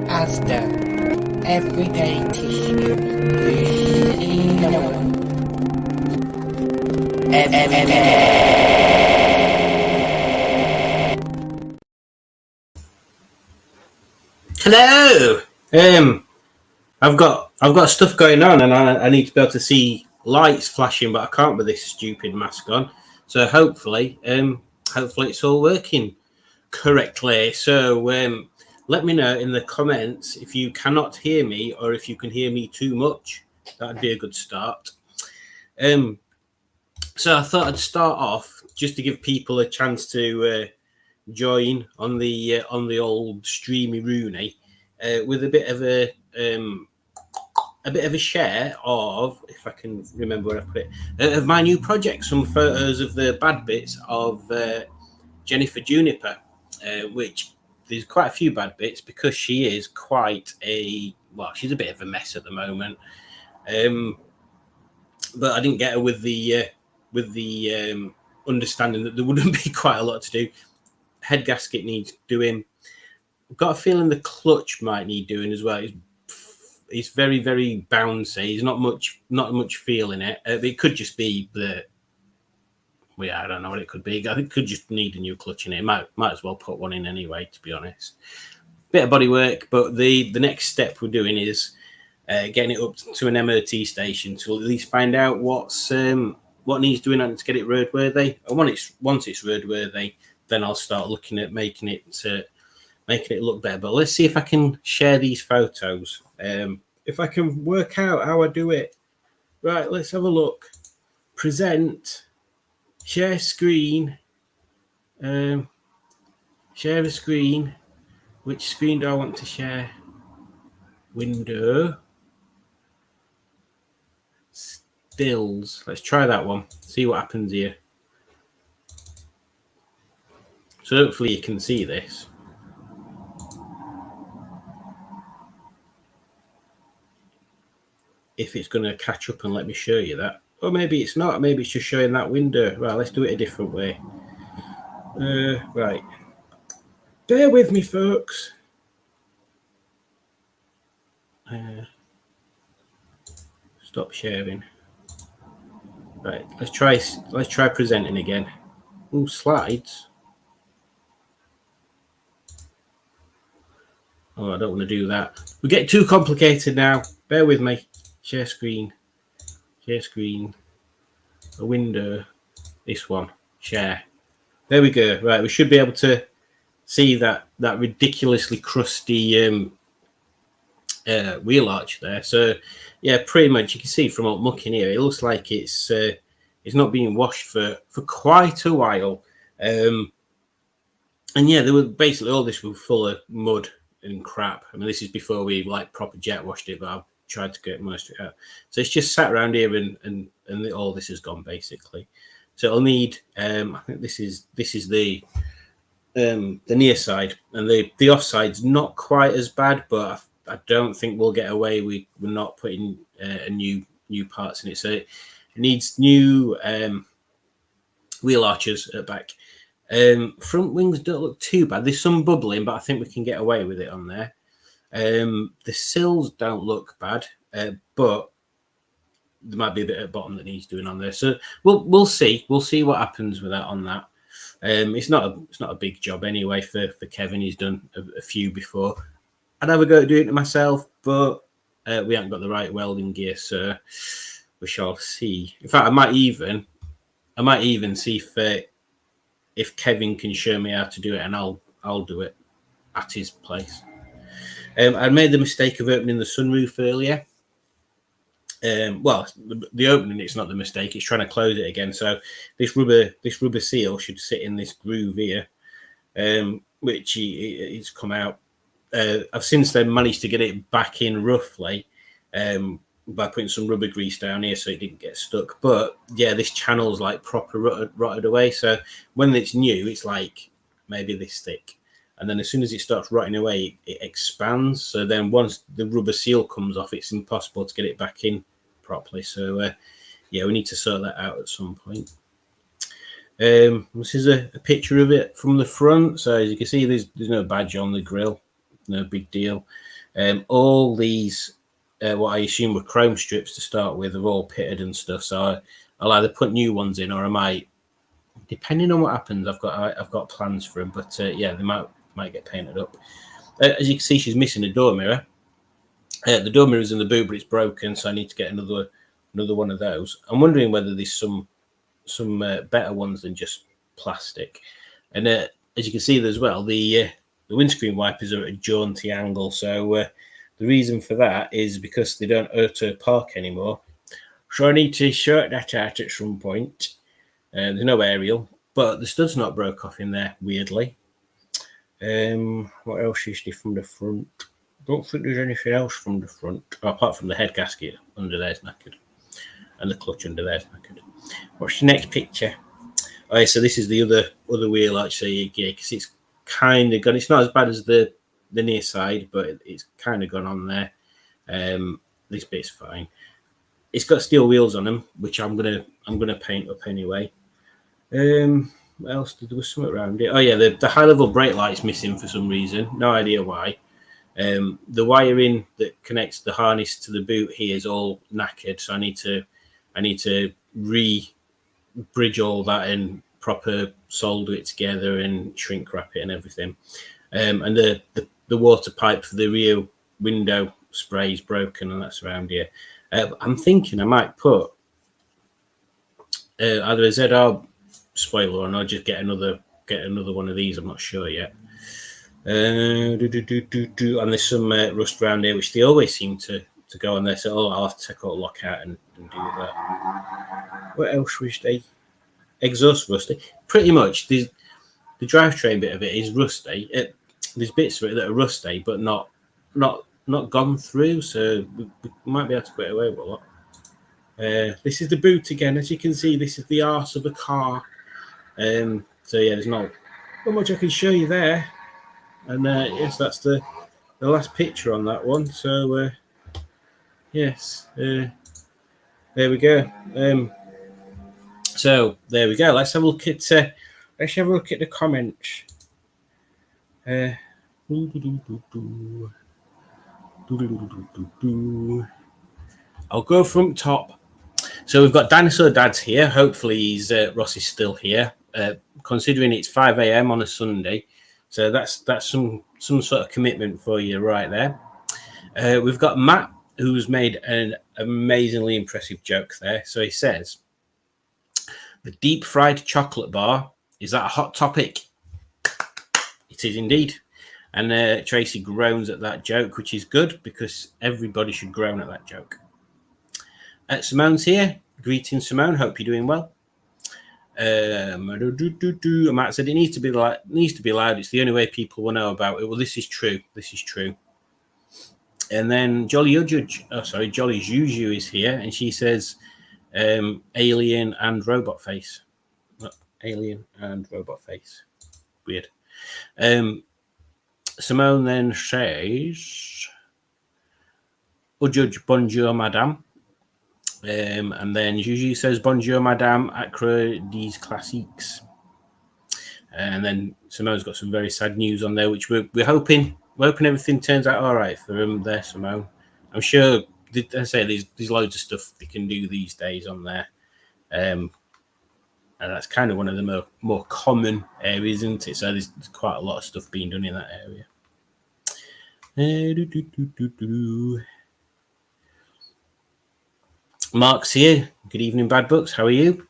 Asda Everyday Tissue Cleaner. Hello. I've got stuff going on, and I need to be able to see lights flashing, but I can't with this stupid mask on. So hopefully it's all working correctly. So let me know in the comments if you cannot hear me or if you can hear me too much. That'd be a good start. So I thought I'd start off just to give people a chance to join on the old streamy Rooney with a bit of a share of, if I can remember where I put it, of my new project. Some photos of the bad bits of Jennifer Juniper, which there's quite a few bad bits because she is she's a bit of a mess at the moment. But I didn't get her with the understanding that there wouldn't be quite a lot to do. Head gasket needs doing. I've got a feeling the clutch might need doing as well. It's very, very bouncy. There's not much feel in it. It could just be I don't know what it could be. I think it could just need a new clutch in it. Might as well put one in anyway, to be honest. Bit of body work, but the next step we're doing is getting it up to an MOT station to at least find out what needs doing to get it roadworthy. And once it's roadworthy, then I'll start looking at making it look better. But let's see if I can share these photos. If I can work out how I do it. Right, let's have a look. Present. Share screen. Share a screen. Which screen do I want to share? Window. Stills. Let's try that one. See what happens here. So hopefully you can see this. If it's going to catch up and let me show you that. Or maybe it's not. Maybe it's just showing that window. Right, let's do it a different way. Right. Bear with me, folks. Stop sharing. Right, let's try presenting again. Ooh, slides. Oh, I don't want to do that. We get too complicated now. Bear with me. Share screen. Share screen. A window. This one. Share. There we go. Right, we should be able to see that ridiculously crusty wheel arch there. So yeah, pretty much you can see from up mucking here, it looks like it's not being washed for quite a while. And yeah, there were basically all this was full of mud and crap. I mean, this is before we proper jet washed it, but I've tried to get most of it out. So it's just sat around here and all this has gone basically. So it'll need I think this is the near side, and the offside's not quite as bad, but I don't think we'll get away with not putting new parts in it. So it needs new wheel arches at back. Front wings don't look too bad. There's some bubbling, but I think we can get away with it on there. The sills don't look bad, but there might be a bit at the bottom that needs doing on there. So we'll see. We'll see what happens with that on that. It's not a big job anyway for Kevin. He's done a few before. I'd have a go at doing it myself, but we haven't got the right welding gear, so we shall see. In fact, I might even see if if Kevin can show me how to do it, and I'll do it at his place. I made the mistake of opening the sunroof earlier. Well, the opening, it's not the mistake, it's trying to close it again. So this rubber seal should sit in this groove here, which it's come out. I've since then managed to get it back in roughly by putting some rubber grease down here so it didn't get stuck. But yeah, this channel's like proper rotted away. So when it's new, it's like maybe this thick. And then as soon as it starts rotting away, it expands. So then once the rubber seal comes off, it's impossible to get it back in properly. So yeah, we need to sort that out at some point. This is a picture of it from the front. So as you can see, there's no badge on the grille. No big deal. All these, what I assume were chrome strips to start with, are all pitted and stuff. So I'll either put new ones in, or I might, depending on what happens, I've got plans for them. But yeah, they might get painted up. As you can see, she's missing a door mirror. The door mirror's in the boot, but it's broken, so I need to get another one of those. I'm wondering whether there's some better ones than just plastic. And as you can see as well, the windscreen wipers are at a jaunty angle. So the reason for that is because they don't auto park anymore. So I need to sort that out at some point. There's no aerial, but the stud's not broke off in there, weirdly. What else is there from the front? Don't think there's anything else from the front, apart from the head gasket under there's knackered, and the clutch under there's knackered. What's the next picture? Oh, yeah, so this is the other wheel actually, yeah, because it's kind of gone. It's not as bad as the near side, but it's kind of gone on there. This bit's fine. It's got steel wheels on them, which I'm gonna paint up anyway. What else? There was something around it. Oh yeah, the high level brake light's missing for some reason. No idea why. The wiring that connects the harness to the boot here is all knackered, so I need to re-bridge all that and proper solder it together and shrink wrap it and everything. And the water pipe for the rear window spray is broken, and that's around here. I'm thinking I might put either a ZR spoiler on, or just get another one of these. I'm not sure yet. And there's some rust around here, which they always seem to go on there. So I'll have to take all the lock out and do that. What else was they? Exhaust rusty. Pretty much, the drivetrain bit of it is rusty. There's bits of it that are rusty, but not gone through. So we might be able to get away with a lot. This is the boot again. As you can see, this is the arse of the car. So yeah, there's not much I can show you there. And yes, that's the last picture on that one. So yes, there we go. So there we go. Let's have a look at the comments. I'll go from top. So we've got Dinosaur Dad's here. Hopefully Ross is still here. Considering it's 5 a.m. on a Sunday, so that's some sort of commitment for you right there. We've got Matt, who's made an amazingly impressive joke there. So he says, "The deep fried chocolate bar, is that a hot topic?" It is indeed. And Tracy groans at that joke, which is good because everybody should groan at that joke. Simone's here. Greetings, Simone. Hope you're doing well. Matt said it needs to be loud. It's the only way people will know about it. Well, this is true. And then Jolly Juju is here, and she says, "Alien and robot face." Alien and robot face. Weird. Simone then says, "Oh, Judge, bonjour, madame." And then Juju says, "Bonjour, madame, accra des classiques." And then Simone's got some very sad news on there, which we're hoping everything turns out all right for him there, Simone. I'm sure, I say there's loads of stuff they can do these days on there. And that's kind of one of the more common areas, isn't it? So there's quite a lot of stuff being done in that area. Mark's here. Good evening, Bad Books. How are you?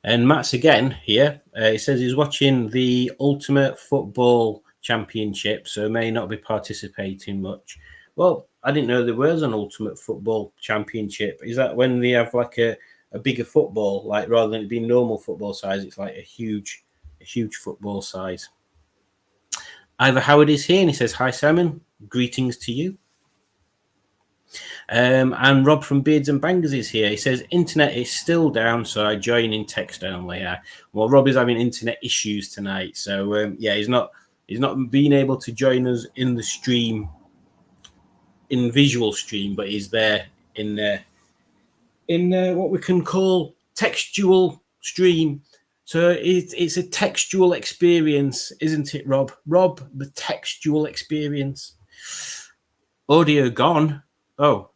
And Matt's again here. He says he's watching the Ultimate Football Championship, so may not be participating much. Well, I didn't know there was an Ultimate Football Championship. Is that when they have like a bigger football, like rather than it being normal football size, it's like a huge football size? Ivor Howard is here and he says, "Hi Simon, greetings to you." And Rob from Beards and Bangers is here. He says, "Internet is still down, so I join in text only." Well, Rob is having internet issues tonight, so yeah, he's not being able to join us in the stream, in visual stream, but he's there in what we can call textual stream. So it's a textual experience, isn't it, Rob? Rob, the textual experience. Audio gone. Oh.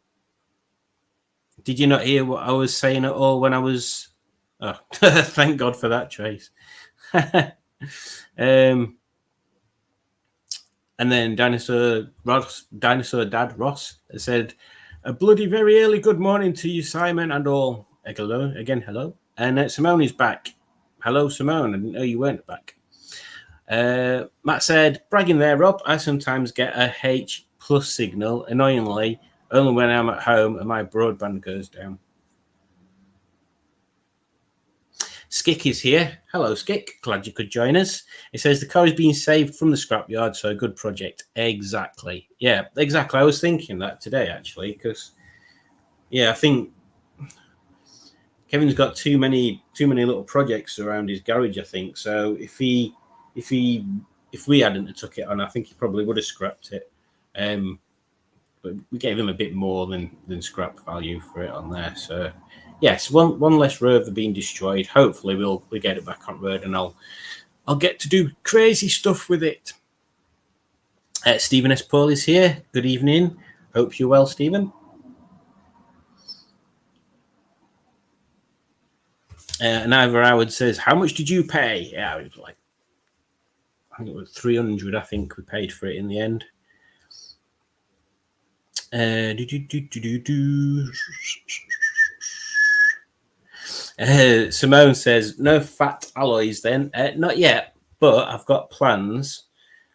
Did you not hear what I was saying at all when I was... Oh, thank God for that, Trace. And then Dinosaur Dad Ross said, "A bloody very early good morning to you, Simon, and all." Hello. Again, hello. And Simone is back. Hello, Simone. I didn't know you weren't back. Matt said, "Bragging there, Rob. I sometimes get a H+ signal, annoyingly, only when I'm at home and my broadband goes down." Skick is here. Hello, Skick. Glad you could join us. He says the car is being saved from the scrapyard, so a good project. Exactly. Yeah, exactly. I was thinking that today, actually, because, yeah, I think Kevin's got too many little projects around his garage, I think. So if we hadn't took it on, I think he probably would have scrapped it. But we gave him a bit more than scrap value for it on there. So yes, one less rover being destroyed. Hopefully we'll get it back on road, and I'll get to do crazy stuff with it. Stephen S. Paul is here. Good evening. Hope you're well, Stephen. And Ivor Howard says, "How much did you pay?" Yeah, it was I think it was 300. I think we paid for it in the end. Simone says, "No fat alloys then." Not yet, but I've got plans.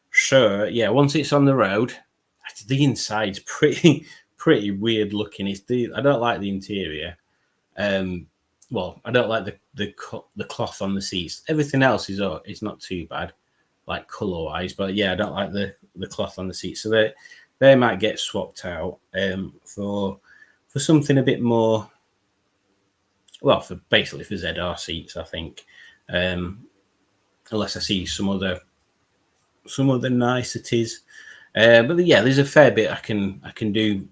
Sure, yeah. Once it's on the road, the inside's pretty weird looking. I don't like the interior. Well, I don't like the cloth on the seats. Everything else is not too bad, like color wise. But yeah, I don't like the cloth on the seats. So they might get swapped out for something a bit more. Well, for ZR seats, I think. Unless I see some other niceties. But yeah, there's a fair bit I can do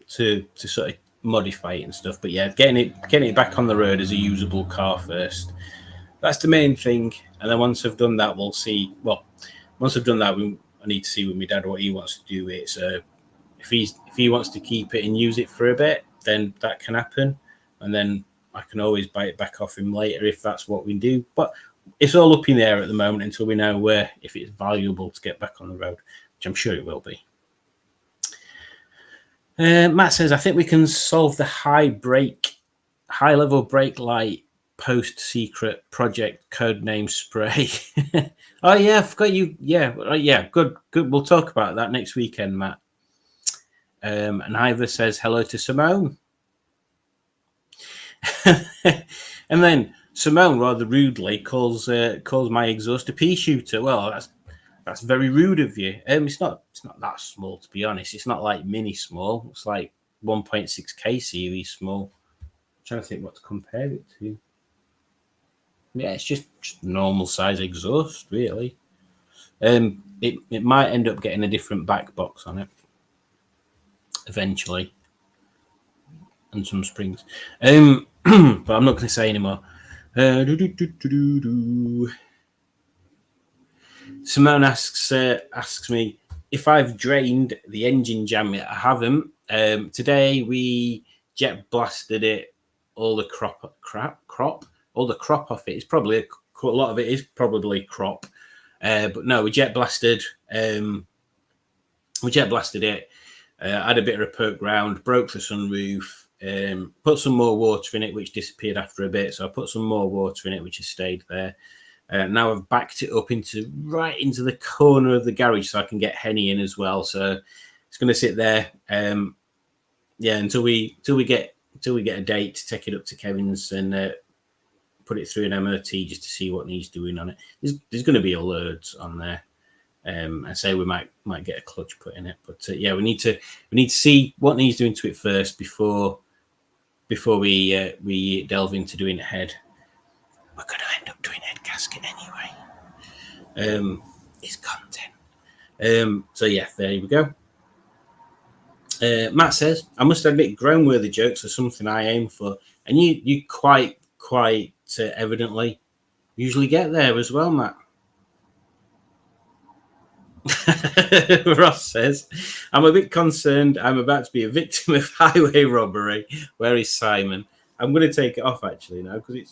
to sort of modify it and stuff. But yeah, getting it back on the road as a usable car first. That's the main thing. And then once I've done that, we'll see. Well, once I've done that, I need to see with my dad what he wants to do with it. So if he wants to keep it and use it for a bit, then that can happen. And then I can always buy it back off him later if that's what we do. But it's all up in the air at the moment until we know if it's valuable to get back on the road, which I'm sure it will be. Matt says, "I think we can solve the high level brake light post secret project codename Spray." Oh yeah, I forgot you. Yeah, good. We'll talk about that next weekend, Matt. And Ivor says hello to Simone. And then Simone rather rudely calls my exhaust a pea shooter. Well, that's very rude of you. It's not that small, to be honest. It's not like mini small. It's like 1.6K series small. I'm trying to think what to compare it to. Yeah, it's just normal size exhaust, really. It might end up getting a different back box on it eventually, and some springs. But I'm not going to say anymore. Simone asks me if I've drained the engine jam yet. I haven't. Today we jet blasted it, all the crop off it. It's probably a lot of it is probably crop, but no, we jet blasted it. Had a bit of a poke round, broke the sunroof, Put some more water in it, which disappeared after a bit. So I put some more water in it, which has stayed there. Now I've backed it up right into the corner of the garage so I can get Henny in as well. So it's going to sit there. Until we get a date to take it up to Kevin's and put it through an MOT just to see what needs doing on it. There's going to be alerts on there. I say we might get a clutch put in it, but we need to see what needs doing to it first before we delve into doing a head. We're going to end up doing head gasket anyway. It's content. There we go. Matt says, I must admit, ground-worthy jokes are something I aim for, and you quite evidently usually get there as well, Matt. Ross says, I'm a bit concerned. I'm about to be a victim of highway robbery. Where is Simon? I'm going to take it off actually now because it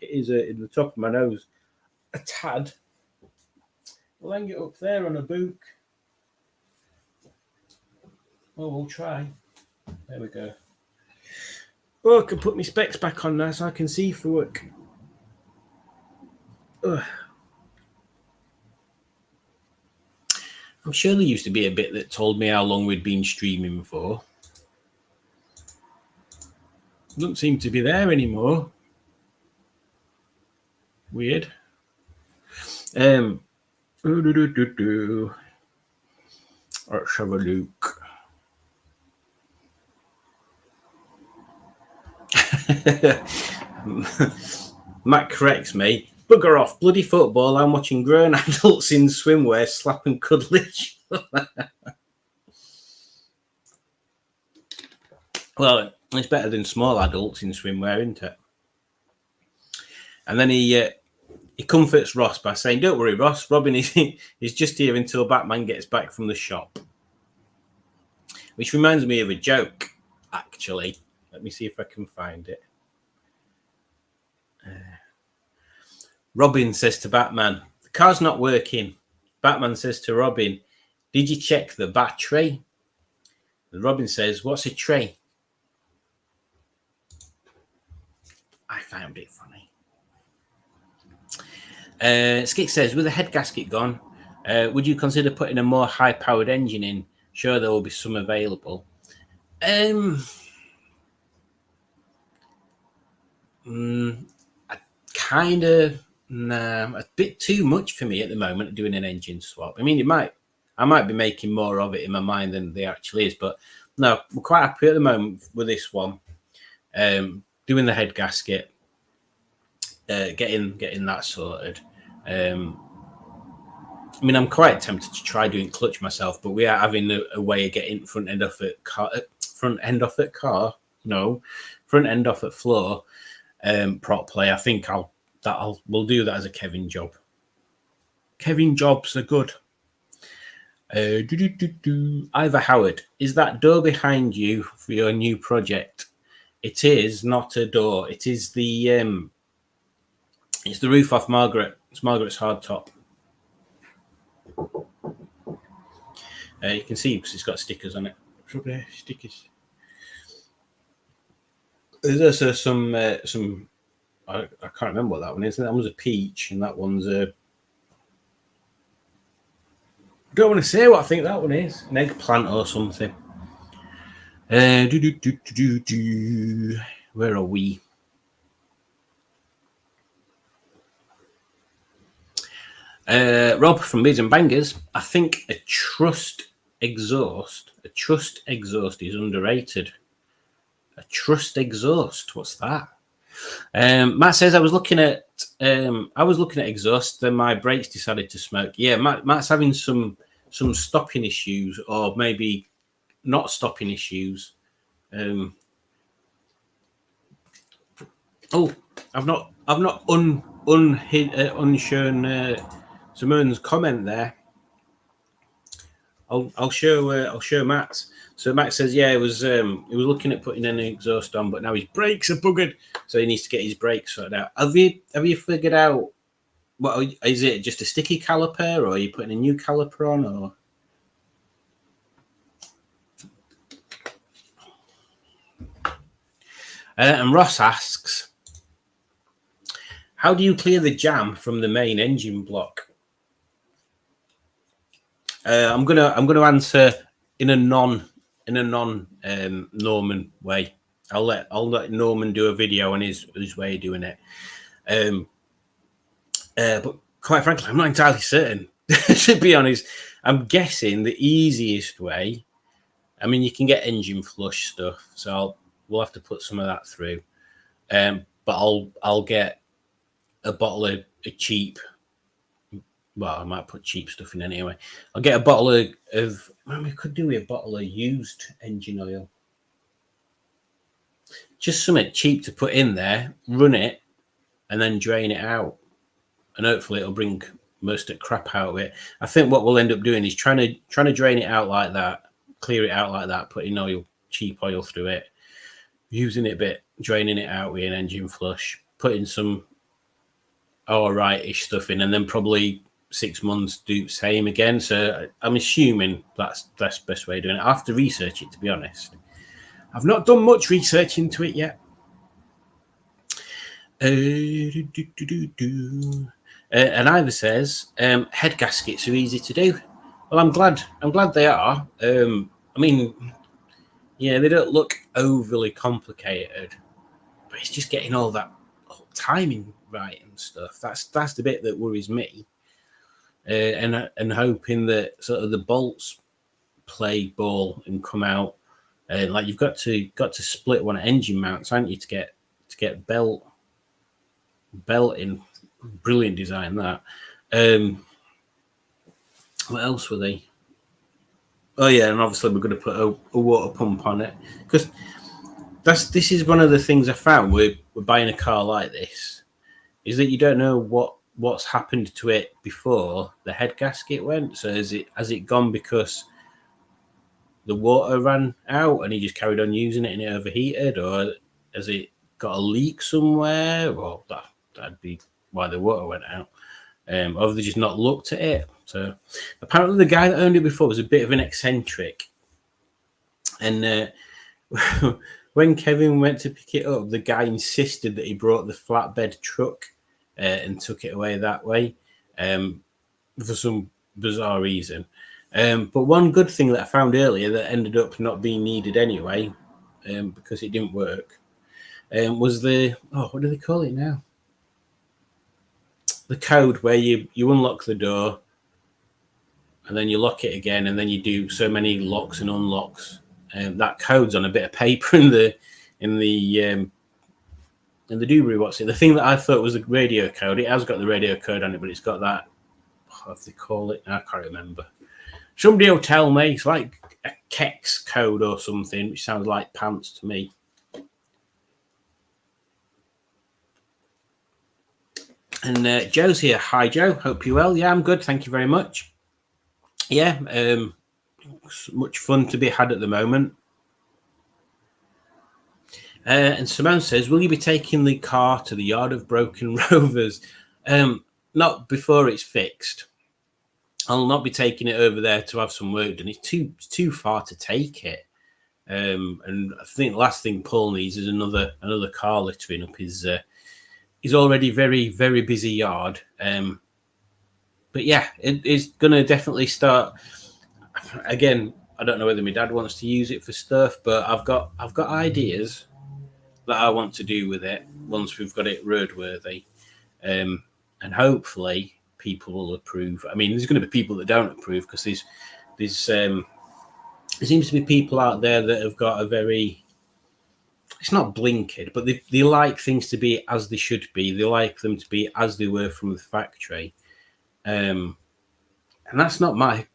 is in the top of my nose a tad. We'll hang it up there on a book. Oh, we'll try. There we go. Oh, I can put my specs back on now so I can see for work. Ugh. I'm sure there used to be a bit that told me how long we'd been streaming for. Doesn't seem to be there anymore. Weird. Let's have a look. Matt corrects me. Bugger off, bloody football. I'm watching grown adults in swimwear slap and cuddle each other. Well, it's better than small adults in swimwear, isn't it? And then he comforts Ross by saying, don't worry, Ross, Robin is just here until Batman gets back from the shop. Which reminds me of a joke, actually. Let me see if I can find it. Robin says to Batman, the car's not working. Batman says to Robin, did you check the battery? And Robin says, what's a tray? I found it funny. Skick says, with the head gasket gone, would you consider putting a more high-powered engine in? Sure, there will be some available. A bit too much for me at the moment doing an engine swap. I mean, I might be making more of it in my mind than there actually is, but no, we're quite happy at the moment with this one. Doing the head gasket, getting that sorted. I mean, I'm quite tempted to try doing clutch myself, but we are having a way of getting front end off at floor properly. I think we'll do that as a Kevin job. Kevin jobs are good. Ivor Howard, is that door behind you for your new project? It is not a door. It is the roof off Margaret. It's Margaret's hardtop. You can see because it's got stickers on it. Stickers. There's also some. I can't remember what that one is. That one's a peach, and that one's a. I don't want to say what I think that one is. An eggplant or something. Where are we? Rob from Beads and Bangers. I think a trust exhaust is underrated. A trust exhaust. What's that? Matt says I was looking at exhaust, then my brakes decided to smoke. Yeah, Matt's having some stopping issues, or maybe not stopping issues. I've not unshown Simone's comment there. I'll show Matt. So Matt says, yeah, he was looking at putting an exhaust on, but now his brakes are buggered, so he needs to get his brakes sorted out. Have you figured out what is it? Just a sticky caliper, or are you putting a new caliper on, or? And Ross asks, how do you clear the jam from the main engine block? I'm gonna answer in a non Norman way. I'll let Norman do a video on his way of doing it. But quite frankly, I'm not entirely certain. To be honest, I'm guessing the easiest way. I mean, you can get engine flush stuff, so we'll have to put some of that through. But I'll get a bottle of a cheap. Well, I might put cheap stuff in anyway. I'll get a bottle of well, we could do with a bottle of used engine oil. Just something cheap to put in there, run it, and then drain it out. And hopefully it'll bring most of the crap out of it. I think what we'll end up doing is trying to drain it out like that, clear it out like that, putting oil, cheap oil through it, using it a bit, draining it out with an engine flush, putting some all right-ish stuff in, and then probably 6 months do the same again. So I'm assuming that's the best way of doing it. I have to research it, to be honest. I've not done much research into it yet. And Ivor says head gaskets are easy to do. Well, I'm glad they are. I mean, yeah, they don't look overly complicated, but it's just getting all that timing right and stuff. That's the bit that worries me. And hoping that sort of the bolts play ball and come out. Like you've got to split one engine mounts, haven't you, to get belt in. Brilliant design that. What else were they? Oh yeah, and obviously we're going to put a water pump on it, because this is one of the things I found we're buying a car like this, is that you don't know what's happened to it before the head gasket went. So has it gone because the water ran out and he just carried on using it and it overheated, or has it got a leak somewhere? Well, that'd be why the water went out. Or have they just not looked at it? So apparently the guy that owned it before was a bit of an eccentric, and when Kevin went to pick it up, the guy insisted that he brought the flatbed truck and took it away that way, for some bizarre reason. But one good thing that I found earlier that ended up not being needed anyway, because it didn't work, was what do they call it now? The code where you unlock the door and then you lock it again, and then you do so many locks and unlocks. That code's on a bit of paper in the Dewberry. What's it? The thing that I thought was the radio code. It has got the radio code on it, but it's got that. What do they call it? I can't remember. Somebody will tell me. It's like a KEX code or something, which sounds like pants to me. And Joe's here. Hi, Joe. Hope you're well. Yeah, I'm good. Thank you very much. Yeah, much fun to be had at the moment. And Simone says, will you be taking the car to the yard of broken Rovers? Not before it's fixed. I'll not be taking it over there to have some work done. It's too far to take it. And I think the last thing Paul needs is another car littering up his already very, very busy yard. But yeah, it's going to definitely start. Again, I don't know whether my dad wants to use it for stuff, but I've got ideas that I want to do with it once we've got it roadworthy, and hopefully people will approve. I mean, there's going to be people that don't approve, because there seems to be people out there that have got a very, it's not blinkered, but they like things to be as they should be. They like them to be as they were from the factory, and that's not my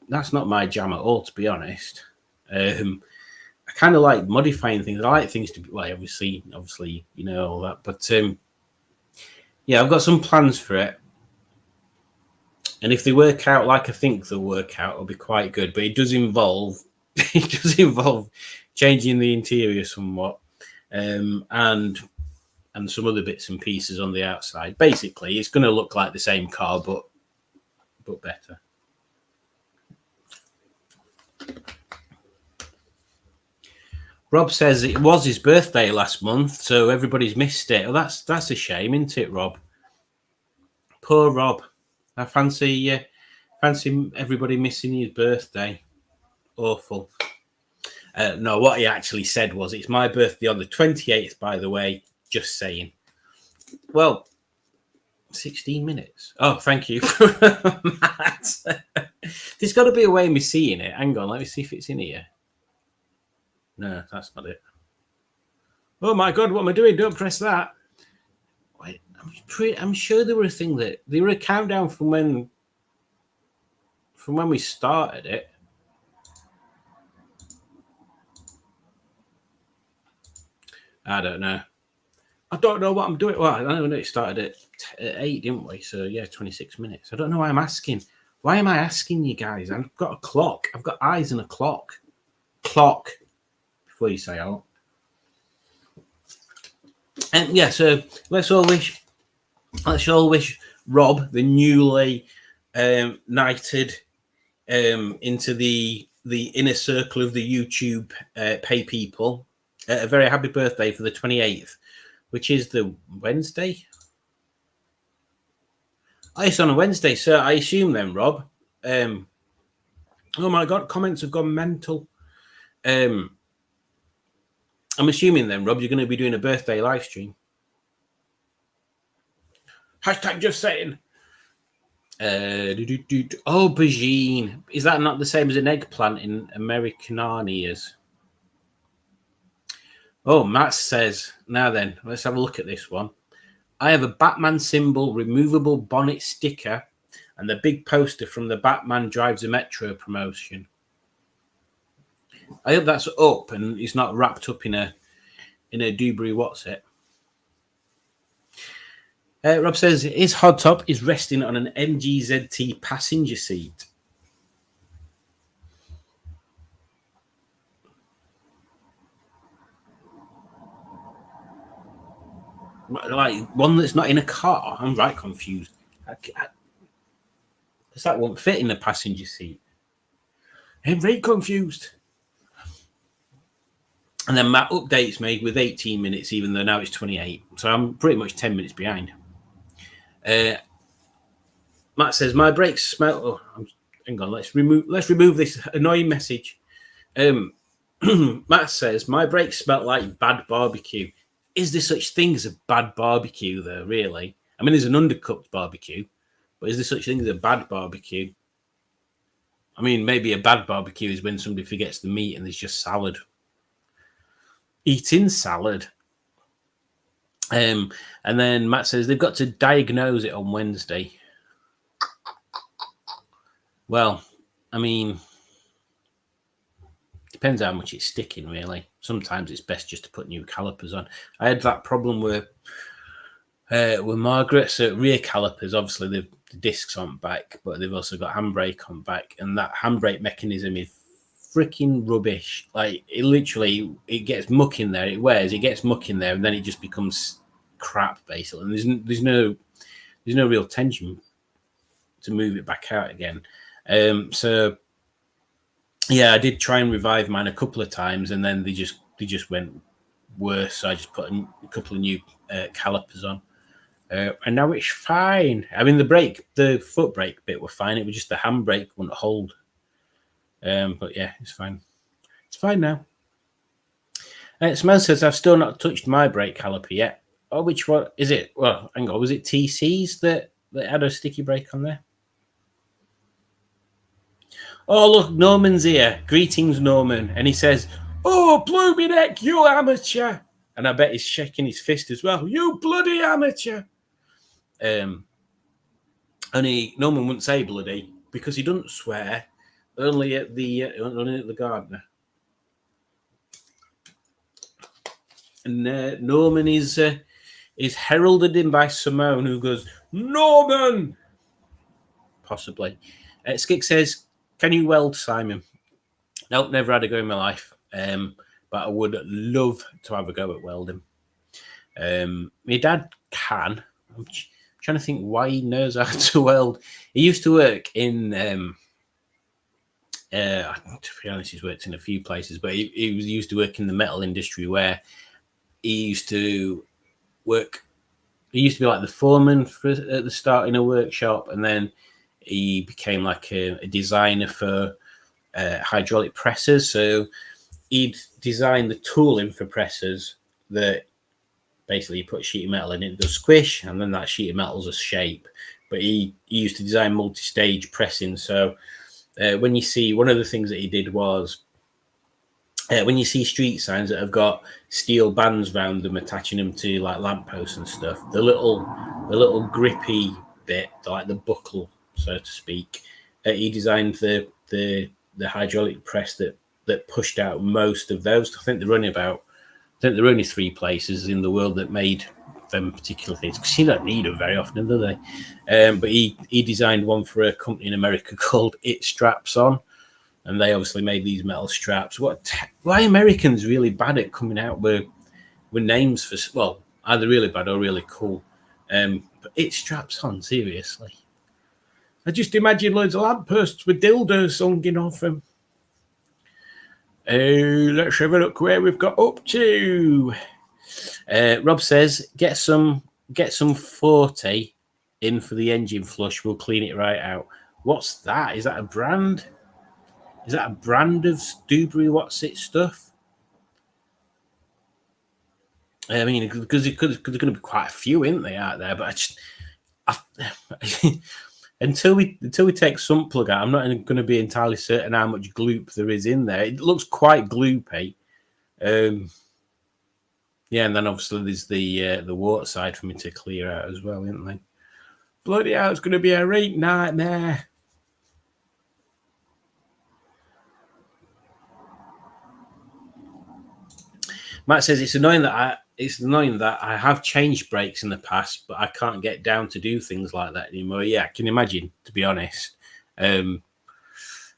jam at all, to be honest. I kind of like modifying things. I like things to be, well, obviously, you know, all that. But yeah, I've got some plans for it. And if they work out like I think they'll work out, it'll be quite good. But it does involve changing the interior somewhat, and some other bits and pieces on the outside. Basically, it's going to look like the same car, but better. Rob says it was his birthday last month, so everybody's missed it. Oh, that's a shame, isn't it, Rob? Poor Rob. I fancy everybody missing his birthday. Awful. No, what he actually said was, it's my birthday on the 28th, by the way. Just saying. Well, 16 minutes. Oh, thank you, Matt. There's got to be a way of me seeing it. Hang on, let me see if it's in here. No, that's not it. Oh my God, what am I doing? Don't press that. Wait, I'm sure there were a thing that there were a countdown from when we started it. I don't know. I don't know what I'm doing. Well, I know it started at 8, didn't we? So yeah, 26 minutes. I don't know why I'm asking. Why am I asking you guys? I've got a clock. I've got eyes and a clock. Clock. Before you say out. And yeah, so let's all wish Rob, the newly knighted into the inner circle of the YouTube pay people, a very happy birthday for the 28th, which is the Wednesday. Oh, it's on a Wednesday, so I assume then, Rob. Oh my God, comments have gone mental. I'm assuming then, Rob, you're going to be doing a birthday live stream. Hashtag just saying. Aubergine. Is that not the same as an eggplant in Americananias? Oh, Matt says, now then, let's have a look at this one. I have a Batman symbol removable bonnet sticker and the big poster from the Batman Drives a Metro promotion. I hope that's up and it's not wrapped up in a Dewberry what's it. Rob says his hot top is resting on an MGZT passenger seat. Like one that's not in a car. I'm right confused. Because that won't fit in the passenger seat. I'm very confused. And then Matt updates me with 18 minutes, even though now it's 28. So I'm pretty much 10 minutes behind. Matt says my brakes smell. Oh, hang on. Let's remove this annoying message. Matt says my brakes smell like bad barbecue. Is there such thing as a bad barbecue, though? Really? I mean, there's an undercooked barbecue, but is there such thing as a bad barbecue? I mean, maybe a bad barbecue is when somebody forgets the meat and there's just salad. Eating salad. And then Matt says they've got to diagnose it on Wednesday. Well, I mean, depends how much it's sticking, really. Sometimes it's best just to put new calipers on. I had that problem with Margaret. So rear calipers, obviously the discs aren't back, but they've also got handbrake on back, and that handbrake mechanism is freaking rubbish. Like it gets muck in there. It wears, it gets muck in there, and then it just becomes crap basically. And there's no real tension to move it back out again. So yeah, I did try and revive mine a couple of times, and then they just went worse. So I just put a couple of new calipers on, and now it's fine. I mean, the foot brake bit were fine. It was just the handbrake wouldn't hold. But yeah, it's fine. It's fine now. Smell says I've still not touched my brake caliper yet. Oh, which one is it? Well, hang on, was it TC's that had a sticky brake on there? Oh, look, Norman's here. Greetings, Norman. And he says, oh, blooming heck, you amateur. And I bet he's shaking his fist as well. You bloody amateur. Only Norman wouldn't say bloody because he doesn't swear. Only at the gardener. And Norman is heralded in by Simone, who goes, Norman! Possibly. Skick says, can you weld, Simon? Nope, never had a go in my life. But I would love to have a go at welding. My dad can. I'm trying to think why he knows how to weld. He used to work in To be honest, he's worked in a few places, but he was used to work in the metal industry where he used to work. He used to be like the foreman at the start in a workshop, and then he became like a designer for hydraulic presses. So he'd design the tooling for presses that basically you put a sheet of metal in it, does squish, and then that sheet of metal's a shape. But he used to design multi-stage pressing. So when you see, one of the things that he did was when you see street signs that have got steel bands around them, attaching them to like lampposts and stuff, the little grippy bit, like the buckle, so to speak, he designed the hydraulic press that pushed out most of those. I think there are only 3 places in the world that made them particular things, because you don't need them very often, do they? But he designed one for a company in America called It Straps On, and they obviously made these metal straps. Why are Americans really bad at coming out with names for, well, either really bad or really cool? But It Straps On, seriously. I just imagine loads of lampposts with dildos hanging off them. Let's have a look where we've got up to. Rob says, get some 40 in for the engine flush. We'll clean it right out. What's that? Is that a brand? Is that a brand of Dewberry What's It stuff? I mean, because there's going to be quite a few, isn't they, out there? But until we take some plug out, I'm not going to be entirely certain how much gloop there is in there. It looks quite gloopy. Yeah, and then obviously there's the water side for me to clear out as well, isn't there? Bloody hell, it's going to be a right nightmare. Matt says it's annoying that I have changed brakes in the past, but I can't get down to do things like that anymore. Yeah, I can imagine, to be honest.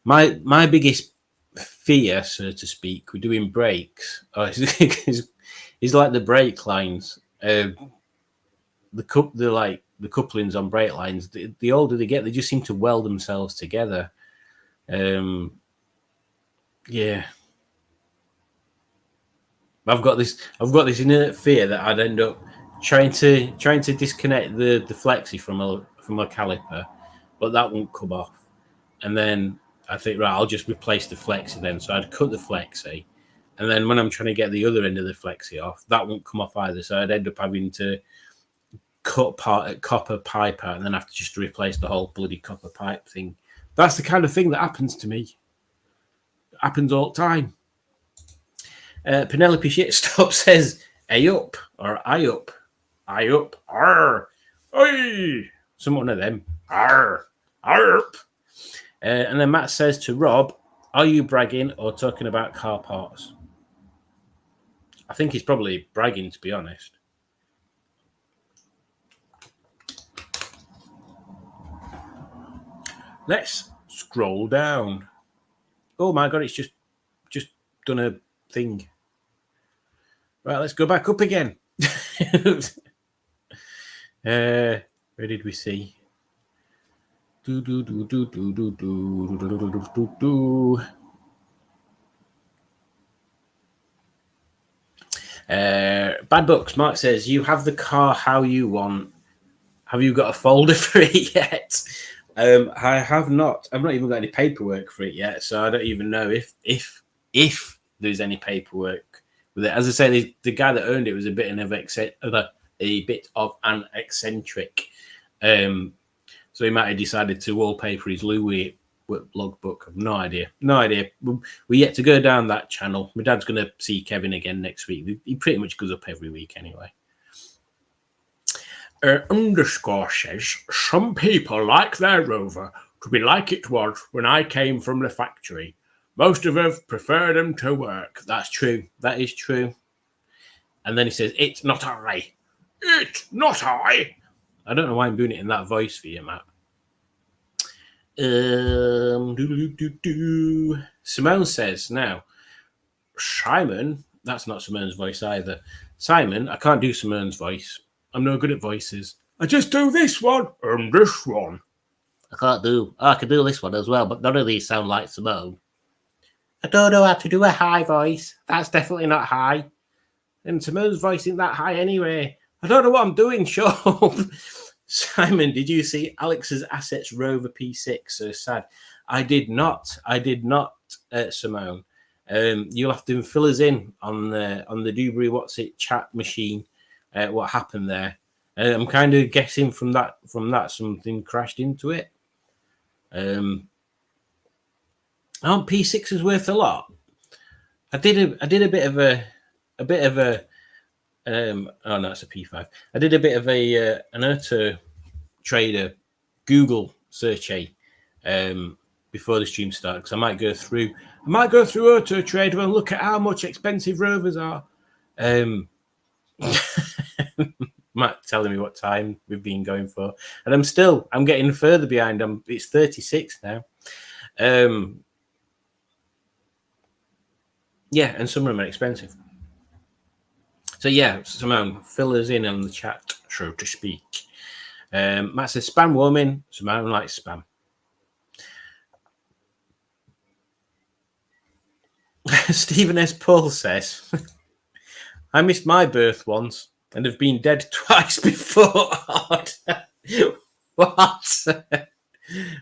My biggest fear, so to speak, with doing brakes is like the brake lines. The couplings on brake lines. The older they get, they just seem to weld themselves together. Yeah. I've got this inert fear that I'd end up trying to disconnect the flexi from a caliper, but that won't come off. And then I think, right, I'll just replace the flexi then. So I'd cut the flexi, and then when I'm trying to get the other end of the flexi off, that won't come off either. So I'd end up having to cut copper pipe out, and then have to just replace the whole bloody copper pipe thing. That's the kind of thing that happens to me. It happens all the time. Penelope Shitstop says, "Ay up," or "I up," "I up," "Arr," "Oi," some one of them, "Arr," "Arp." And then Matt says to Rob, "Are you bragging or talking about car parts?" I think he's probably bragging, to be honest. Let's scroll down. Oh my god, it's just done a thing. Right, let's go back up again. Where did we see? Bad Books. Mark says, "You have the car how you want. Have you got a folder for it yet?" I have not. I've not even got any paperwork for it yet, so I don't even know if there's any paperwork with it. As I say, the guy that owned it was a bit of an eccentric. So he might have decided to wallpaper his Louis logbook. I've no idea. We're yet to go down that channel. My dad's going to see Kevin again next week. He pretty much goes up every week anyway. Underscore says, "Some people like their Rover to be like it was when I came from the factory. Most of us prefer them to work." That's true. That is true. And then he says, "It's not I. It's not I." I don't know why I'm doing it in that voice for you, Matt. Simone says, "Now, Simon," that's not Simone's voice either. "Simon, I can't do Simone's voice. I'm no good at voices. I just do this one and this one." I can do this one as well, but none of these sound like Simone. I don't know how to do a high voice. That's definitely not high. And Simone's voice isn't that high anyway. I don't know what I'm doing, Sean. Simon, did you see Alex's Assets Rover P6? So sad. I did not, Simone. You'll have to fill us in on the Dewberry What's It chat machine. What happened there? I'm kind of guessing from that something crashed into it. Aren't P6s worth a lot? I did a bit of a oh no, it's a P5. I did a bit of an Auto Trader Google search before the stream started, because I might go through Auto Trader and look at how much expensive Rovers are. Matt telling me what time we've been going for, and I'm getting further behind. It's 36 now. Yeah, and some of them are expensive. So yeah, Simone, fill us in on the chat, so to speak. Matt says spam woman. Simone likes spam. Stephen S. Paul says, I missed my birth once and have been dead twice before. What? Are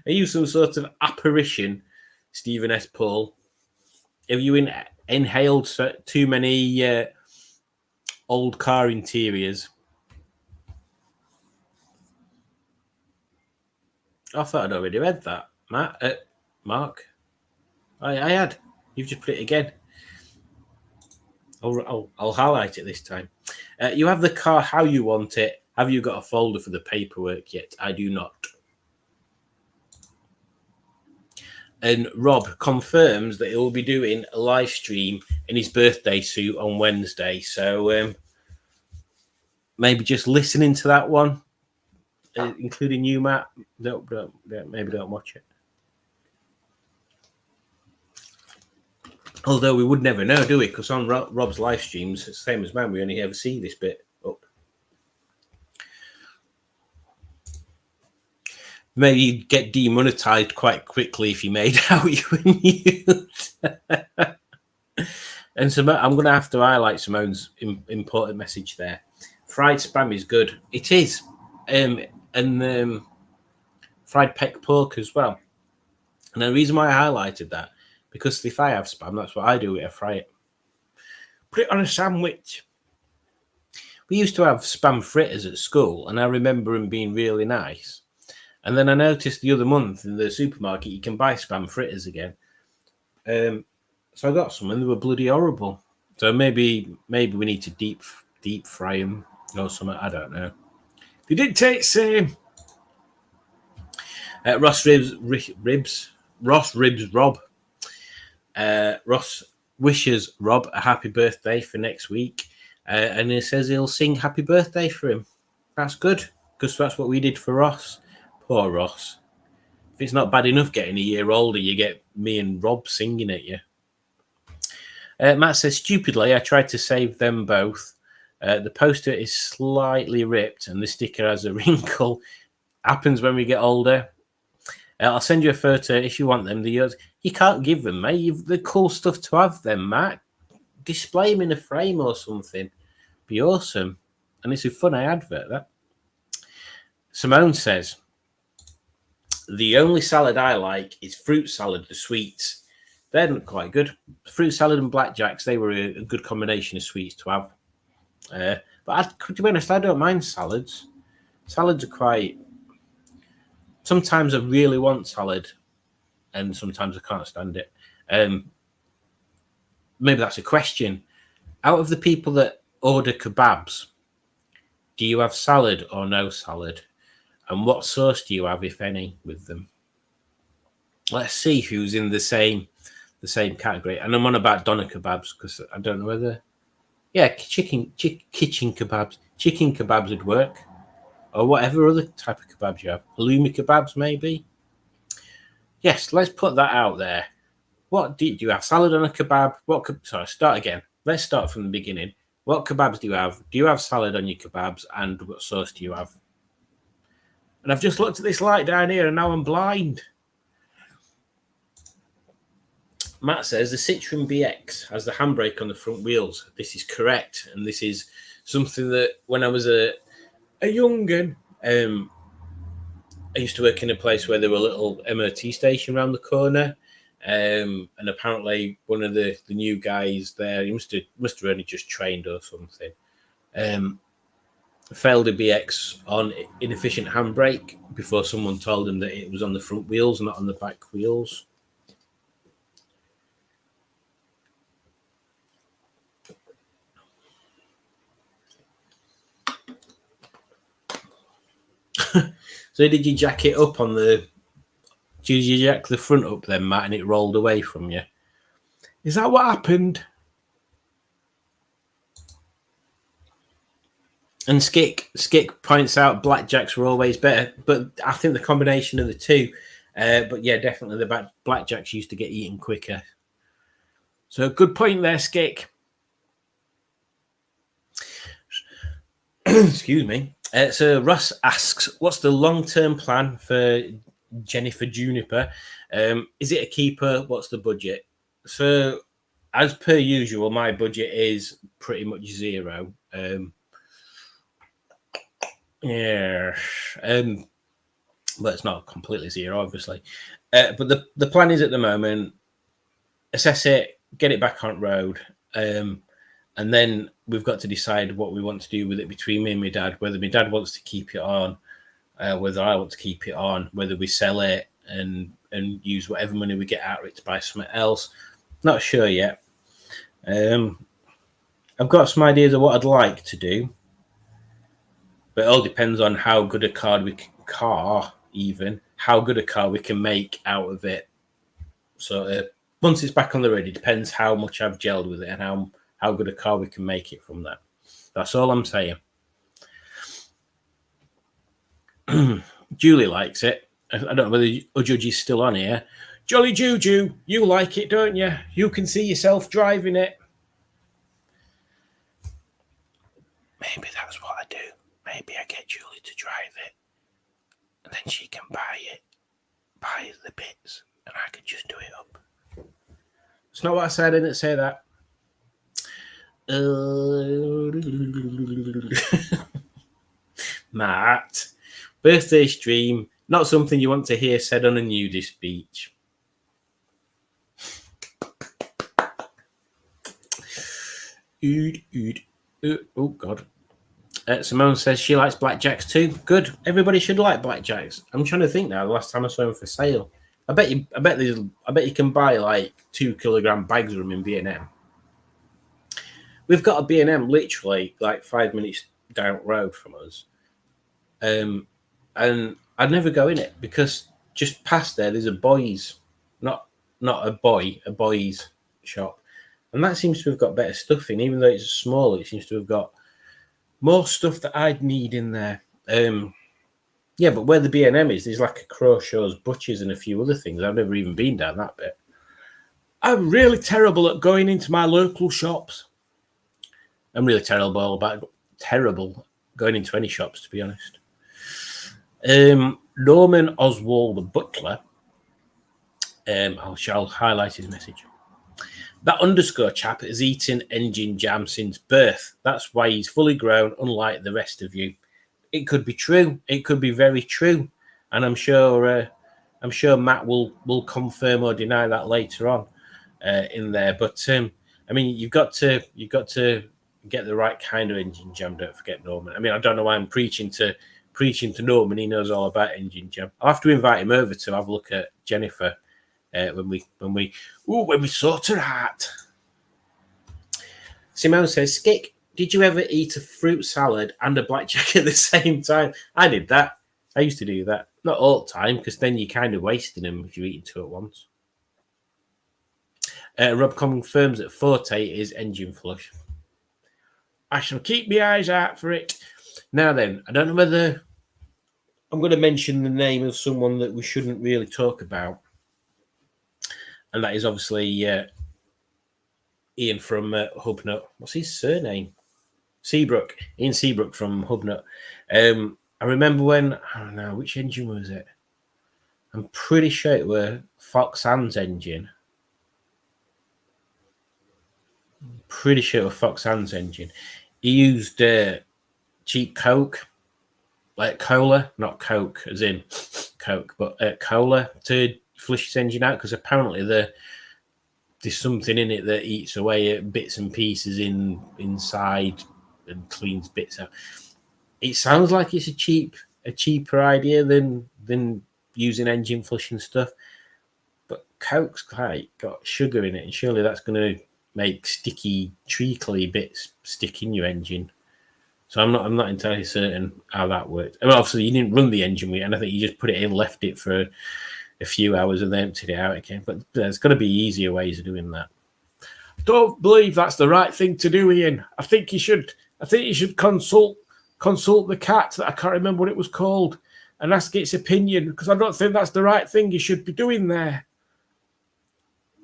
you some sort of apparition, Stephen S. Paul? Have you inhaled too many old car interiors? I thought I'd already read that, Mark. I had. You've just put it again. I'll highlight it this time. You have the car how you want it. Have you got a folder for the paperwork yet? I do not. And Rob confirms that he will be doing a live stream in his birthday suit on Wednesday. So maybe just listening to that one, including you, Matt. Maybe don't watch it. Although we would never know, do we? Because on Rob's live streams, it's the same as mine, we only ever see this bit up. Maybe you'd get demonetized quite quickly if you made out you were mute. And so I'm going to have to highlight Simone's important message there. Fried spam is good. It is. And fried peck pork as well. And the reason why I highlighted that, because if I have spam, that's what I do. I fry it. Put it on a sandwich. We used to have spam fritters at school, and I remember them being really nice. And then I noticed the other month in the supermarket, you can buy spam fritters again. So I got some, and they were bloody horrible. So maybe we need to deep fry them or something. I don't know. They did taste same. Ross wishes Rob a happy birthday for next week, and he says he'll sing happy birthday for him. That's good, because that's what we did for Ross. Poor Ross. If it's not bad enough getting a year older, you get me and Rob singing at you. Matt says, stupidly, I tried to save them both. The poster is slightly ripped and the sticker has a wrinkle. Happens when we get older. I'll send you a photo if you want them. You can't give them, mate. They're cool stuff to have them, Matt. Display them in a frame or something. Be awesome. And it's a funny advert, that. Simone says, the only salad I like is fruit salad, the sweets. They're not quite good. Fruit salad and blackjacks, they were a good combination of sweets to have. But to be honest, I don't mind salads. Salads are quite... Sometimes I really want salad, and sometimes I can't stand it. Maybe that's a question. Out of the people that order kebabs, do you have salad or no salad? And what sauce do you have, if any, with them? Let's see who's in the same category. And I'm on about doner kebabs, because I don't know whether... Yeah, kitchen kebabs. Chicken kebabs would work. Or whatever other type of kebabs you have. Halloumi kebabs, maybe? Yes, let's put that out there. What do you have? Salad on a kebab? Start again. Let's start from the beginning. What kebabs do you have? Do you have salad on your kebabs? And what sauce do you have? And I've just looked at this light down here and now I'm blind. Matt says the Citroen BX has the handbrake on the front wheels. This is correct. And this is something that when I was a young'un, I used to work in a place where there were a little MOT station around the corner. And apparently one of the new guys there, he must have only just trained or something, failed a BX on inefficient handbrake before someone told him that it was on the front wheels, not on the back wheels. So did you jack it up on the... Did you jack the front up then, Matt, and it rolled away from you? Is that what happened? And Skick points out blackjacks were always better, but I think the combination of the two. But yeah, definitely the blackjacks used to get eaten quicker. So good point there, Skick. Excuse me. So Russ asks, what's the long-term plan for Jennifer Juniper? Is it a keeper? What's the budget? So as per usual, my budget is pretty much zero. Yeah. But it's not completely zero, obviously. But the plan is at the moment, assess it, get it back on road, and then we've got to decide what we want to do with it between me and my dad, whether my dad wants to keep it on, whether I want to keep it on, whether we sell it and use whatever money we get out of it to buy something else. Not sure yet. I've got some ideas of what I'd like to do, but it all depends on how good a car we can make out of it. So once it's back on the road, it depends how much I've gelled with it and how good a car we can make it from that. That's all I'm saying. Julie likes it. I don't know whether Judge is still on here. Jolly Juju, you like it, don't you? You can see yourself driving it. Maybe that's what I do. Maybe I get Julie to drive it, and then she can buy the bits, and I can just do it up. It's not what I said. I didn't say that. Matt, birthday stream, not something you want to hear said on a nudist speech. Oh, God. Simone says she likes blackjacks too. Good. Everybody should like blackjacks. I'm trying to think now. The last time I saw them for sale, I bet you can buy like 2 kilogram bags of them in B&M. We've got a B&M literally like 5 minutes down the road from us, and I'd never go in it because just past there's a boys, not a boys shop, and that seems to have got better stuff in. Even though it's small, it seems to have got more stuff that I'd need in there. Yeah, but where the B&M is, there's like a Crawshaw's, Butchers, and a few other things. I've never even been down that bit. I'm really terrible at going into my local shops. I'm really terrible going into any shops, to be honest. Norman Oswald, the butler. I shall highlight his message. That underscore chap has eaten engine jam since birth. That's why he's fully grown, unlike the rest of you. It could be true. It could be very true, and I'm sure Matt will confirm or deny that later on in there. But I mean, you've got to get the right kind of engine jam. Don't forget Norman. I mean, I don't know why I'm preaching to Norman. He knows all about engine jam. I'll have to invite him over to have a look at Jennifer when we sort her out. Simone says, Skick, did you ever eat a fruit salad and a blackjack at the same time? I did that. I used to do that. Not all the time, because then you're kind of wasting them if you're eating 2 at once. Rob confirms that Forte is engine flush. I shall keep my eyes out for it. Now then, I don't know whether I'm going to mention the name of someone that we shouldn't really talk about. And that is obviously Ian from Hubnut. What's his surname? Seabrook. Ian Seabrook from Hubnut. I remember when, I don't know, which engine was it? I'm pretty sure it were Fox Hand's engine. Pretty sure it was Fox Hand's engine. He used cheap Coke, like cola, not Coke as in Coke, but cola to flush his engine out, because apparently there's something in it that eats away at bits and pieces inside and cleans bits out. It sounds like it's a cheaper idea than using engine flushing stuff, but Coke's got sugar in it, and surely that's going to make sticky, treacly bits stick in your engine. So I'm not entirely certain how that worked. I mean, obviously you didn't run the engine with it, and I think you just put it in, left it for a few hours, and then emptied it out again. But there's got to be easier ways of doing that. Don't believe that's the right thing to do, Ian. I think you should consult the cat. I can't remember what it was called, and ask its opinion, because I don't think that's the right thing you should be doing there.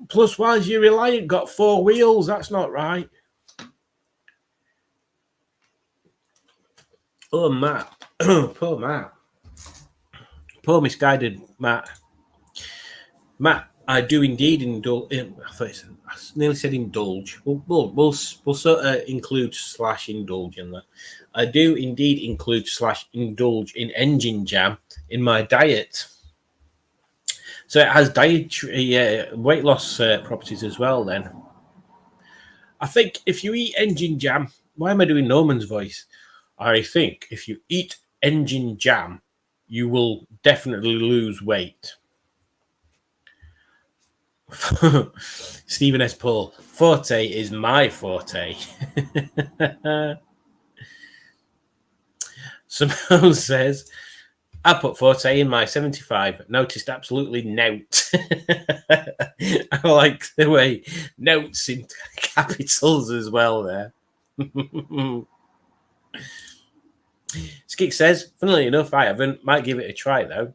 Plus, why's your Reliant got 4 wheels? That's not right. Oh, Matt. Poor Matt. Poor misguided Matt. Matt, I do indeed indulge. I nearly said indulge. We'll sort of include / indulge in that. I do indeed include / indulge in engine jam in my diet. So it has dietary weight loss properties as well. Then I think if you eat engine jam, why am I doing Norman's voice? I think if you eat engine jam, you will definitely lose weight. Stephen S. Paul, forte is my forte. Someone says, I put forte in my 75. Noticed absolutely note. I like the way notes in capitals as well there. Skik says, funnily enough, I haven't. Might give it a try though.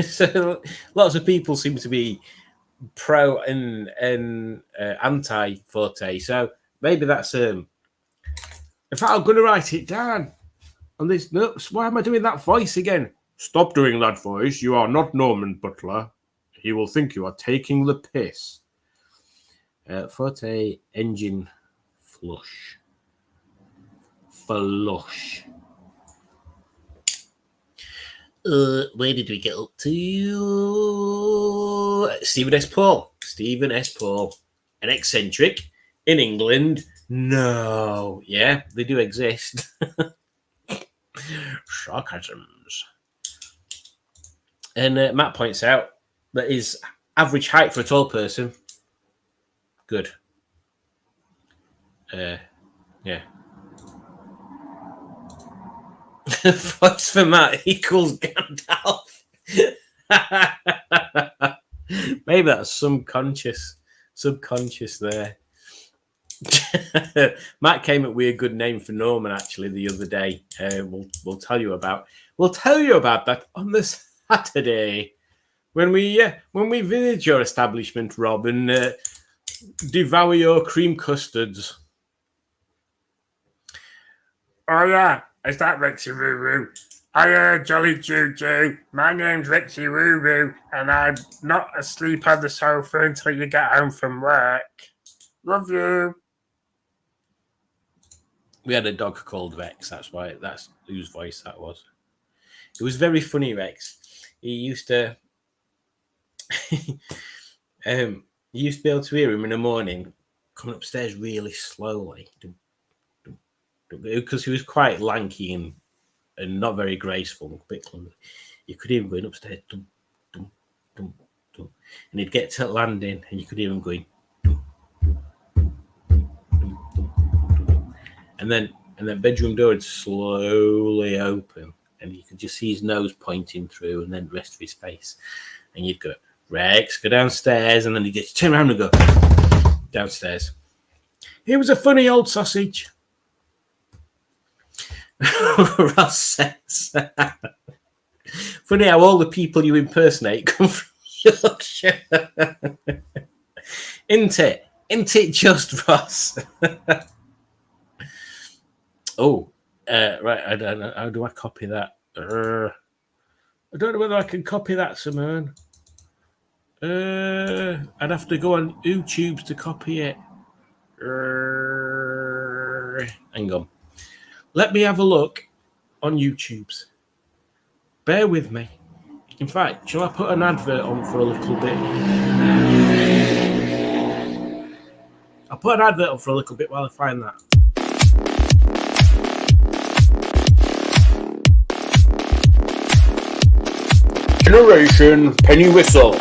So lots of people seem to be pro and anti forte. So maybe that's in fact, I'm going to write it down on this notes. Why am I doing that voice again? Stop doing that voice. You are not Norman Butler. He will think you are taking the piss. Forte engine flush. Flush. Where did we get up to? Stephen S. Paul. Stephen S. Paul. An eccentric in England. No. Yeah, they do exist. Sarcasms. And Matt points out that his average height for a tall person. Good. Yeah. Voice for Matt equals Gandalf. Maybe that's subconscious there. Matt came up with a good name for Norman actually the other day. We'll tell you about that on the Saturday when we visit your establishment, Rob, and devour your cream custards. Oh yeah, is that Rexy Woo Woo? Hiya, Jolly Juju. My name's Rexy Woo Woo, and I'm not asleep on the sofa until you get home from work. Love you. We had a dog called Rex. That's whose voice that was. It was very funny, Rex. He used to be able to hear him in the morning coming upstairs really slowly because he was quite lanky and not very graceful, a bit clumsy. You could hear him going upstairs, dum, dum, dum, dum, and he'd get to the landing, and you could hear him going, dum, dum, dum, dum, dum, dum. And then bedroom door would slowly open, and you could just see his nose pointing through, and then the rest of his face, and you'd go, Rex, go downstairs, and then he'd get to turn around and go downstairs. He was a funny old sausage. Ross says, funny how all the people you impersonate come from Yorkshire. Isn't it just, Ross? Oh, Right, I don't know. How do I copy that? I don't know whether I can copy that, Simone. I'd have to go on YouTube to copy it. Hang on. Let me have a look on YouTube's. Bear with me. In fact, shall I put an advert on for a little bit? I'll put an advert on for a little bit while I find that. Generation Penny Whistle.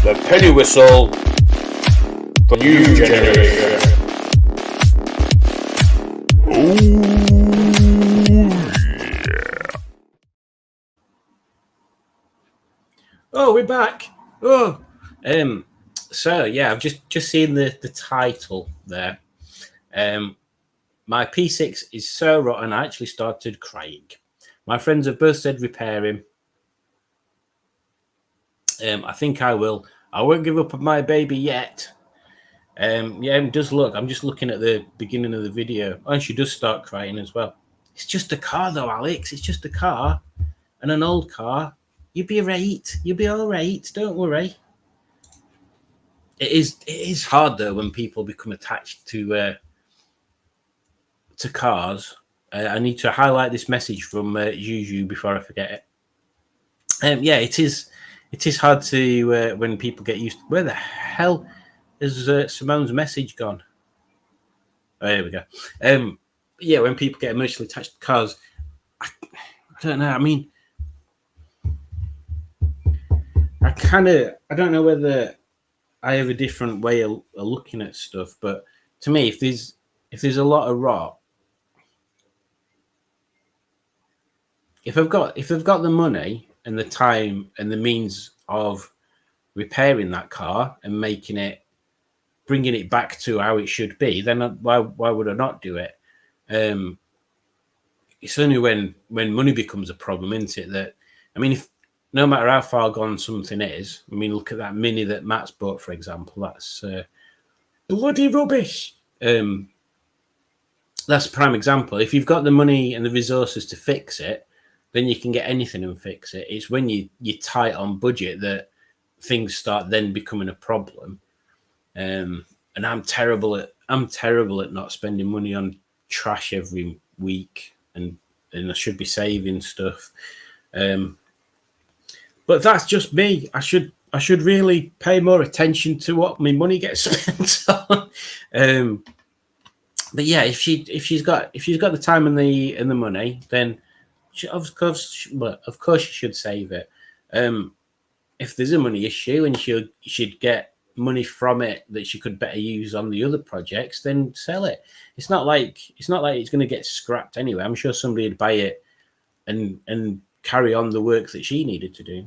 The Penny Whistle for new generation. Oh, we're back. Oh, so yeah, I've just seen the title there. My P6 is so rotten, I actually started crying. My friends have both said repair him. I think I will. I won't give up on my baby yet. Yeah, it does look. I'm just looking at the beginning of the video. Oh, and she does start crying as well. It's just a car, though, Alex. It's just a car, and an old car. You'll be right. You'll be all right. Don't worry. It is hard though when people become attached to cars. I need to highlight this message from Juju before I forget it. Yeah, it is hard to when people get used to. Where the hell is Simone's message gone? Oh, here we go. Yeah, when people get emotionally attached to cars, I don't know. I mean, I don't know whether I have a different way of looking at stuff, but to me, if there's a lot of rot, if they've got the money and the time and the means of repairing that car and bringing it back to how it should be, then why would I not do it? It's only when money becomes a problem, isn't it? That, I mean, if no matter how far gone something is, I mean, look at that Mini that Matt's bought, for example. That's bloody rubbish. That's a prime example. If you've got the money and the resources to fix it, then you can get anything and fix it. It's when you're tight on budget that things start then becoming a problem. And I'm terrible at not spending money on trash every week, and I should be saving stuff. But that's just me. I should really pay more attention to what my money gets spent on. But yeah, if she's got the time and the money, then of course she should save it. If there's a money issue and she'd get money from it that she could better use on the other projects, then sell it. It's not like it's going to get scrapped anyway. I'm sure somebody would buy it and carry on the work that she needed to do.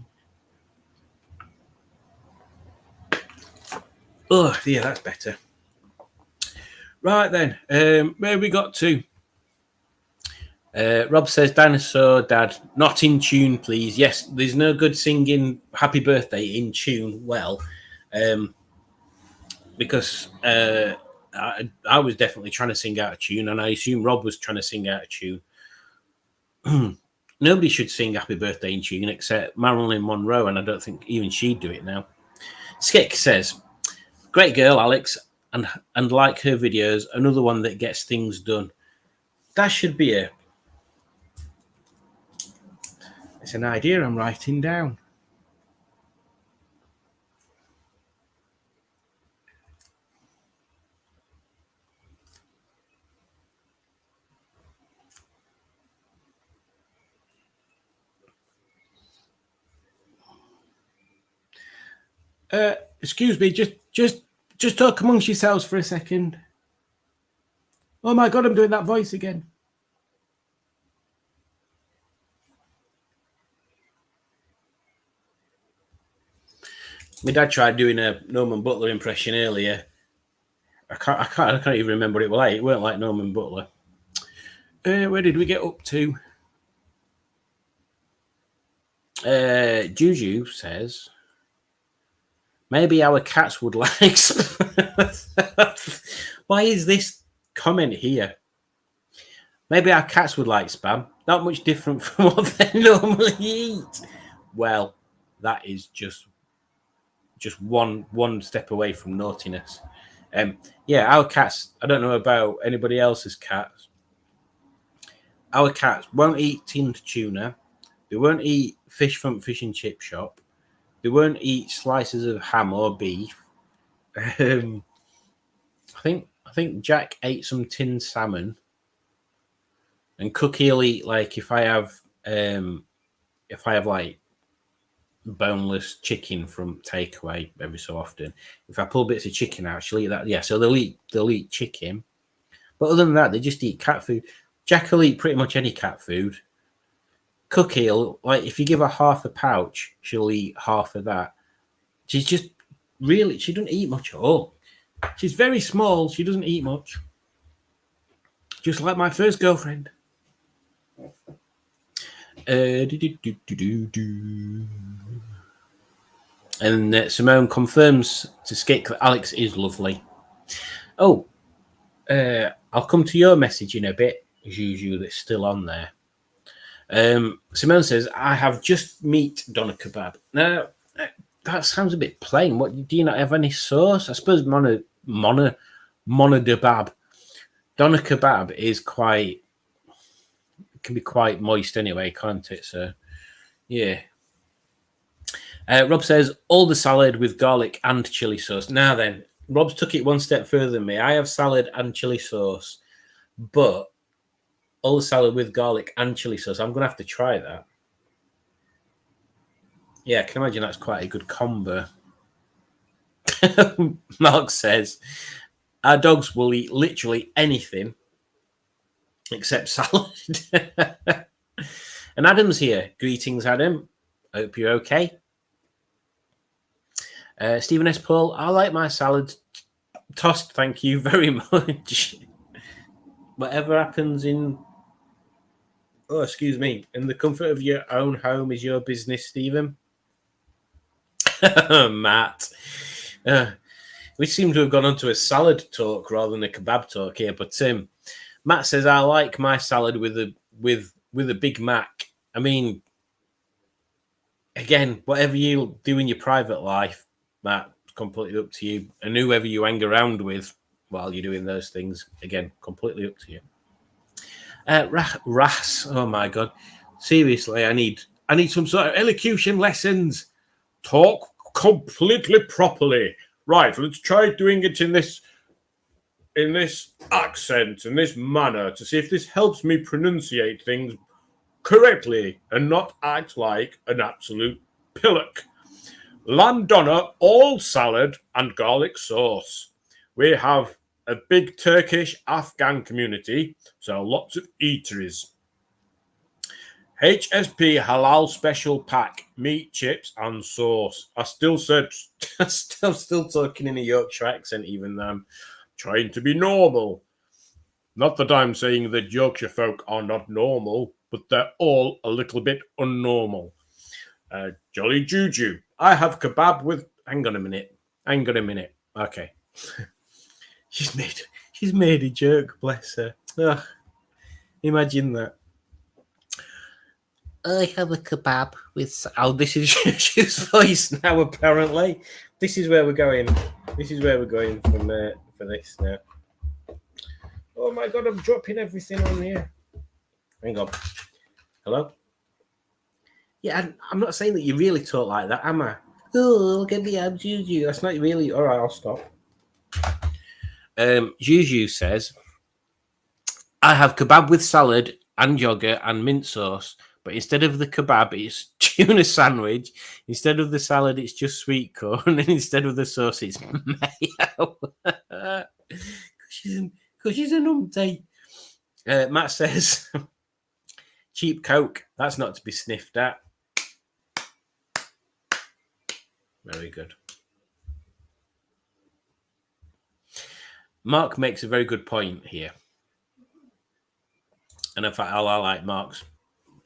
Oh, yeah, that's better. Right then, where we got to? Rob says, Dinosaur Dad, not in tune, please. Yes, there's no good singing Happy Birthday in tune well, because I was definitely trying to sing out of tune, and I assume Rob was trying to sing out of tune. Nobody should sing Happy Birthday in tune except Marilyn Monroe, and I don't think even she'd do it now. Skick says, great girl, Alex, and like her videos, another one that gets things done. That should be it's an idea I'm writing down. Excuse me, just talk amongst yourselves for a second. Oh my God, I'm doing that voice again. My dad tried doing a Norman Butler impression earlier. I can't even remember what it was like. It weren't like Norman Butler. Where did we get up to? Juju says, maybe our cats would like. Why is this comment here? Maybe our cats would like spam. Not much different from what they normally eat. Well, that is just one step away from naughtiness. Yeah, our cats. I don't know about anybody else's cats. Our cats won't eat tinned tuna. They won't eat fish from fish and chip shop. They won't eat slices of ham or beef. I think Jack ate some tinned salmon. And Cookie will eat like if I have like boneless chicken from takeaway every so often. If I pull bits of chicken out, she'll eat that. Yeah, so they'll eat chicken. But other than that, they just eat cat food. Jack will eat pretty much any cat food. Cookie will, like, if you give her half a pouch, she'll eat half of that. She's just really, she doesn't eat much at all. She's very small. She doesn't eat much. Just like my first girlfriend. And Simone confirms to Skate that Alex is lovely. Oh, I'll come to your message in a bit, as usual, that's still on there. Simone says, I have just meat doner kebab. Now, that sounds a bit plain. What, do you not have any sauce? I suppose doner kebab. Doner kebab is can be quite moist anyway, can't it? So, yeah. Rob says, all the salad with garlic and chili sauce. Now then, Rob's took it one step further than me. I have salad and chili sauce, but all the salad with garlic and chili sauce. I'm going to have to try that. Yeah, I can imagine that's quite a good combo. Mark says, our dogs will eat literally anything except salad. And Adam's here. Greetings, Adam. Hope you're okay. Stephen S. Paul, I like my salad tossed, thank you very much. Whatever happens in the comfort of your own home is your business, Stephen. Matt. We seem to have gone on to a salad talk rather than a kebab talk here, but Matt says, I like my salad with a Big Mac. I mean, again, whatever you do in your private life, Matt, it's completely up to you. And whoever you hang around with while you're doing those things, again, completely up to you. Ras, oh my God. Seriously, I need some sort of elocution lessons. Talk completely properly. Right, let's try doing it in this accent, in this manner, to see if this helps me pronunciate things correctly and not act like an absolute pillock. Lamb doner, all salad and garlic sauce. We have a big Turkish Afghan community, so lots of eateries. HSP halal special pack, meat, chips, and sauce. I still talking in a Yorkshire accent, even though I'm trying to be normal. Not that I'm saying that Yorkshire folk are not normal, but they're all a little bit unnormal. Jolly Juju. I have kebab with... Hang on a minute. Okay. She's made a joke, bless her. Ugh. Imagine that. I have a kebab with... Oh, this is Juju's voice now, apparently. This is where we're going. From for this now. Oh my God, I'm dropping everything on here. Hang on. Hello? Yeah, I'm not saying that you really talk like that, am I? Oh, look at me, I'm Juju. That's not really... All right, I'll stop. Juju says, I have kebab with salad and yogurt and mint sauce, but instead of the kebab, it's tuna sandwich. Instead of the salad, it's just sweet corn. And instead of the sauce, it's mayo. Because she's an umpty. Matt says, cheap Coke. That's not to be sniffed at. Very good. Mark makes a very good point here. And in fact, I like Mark's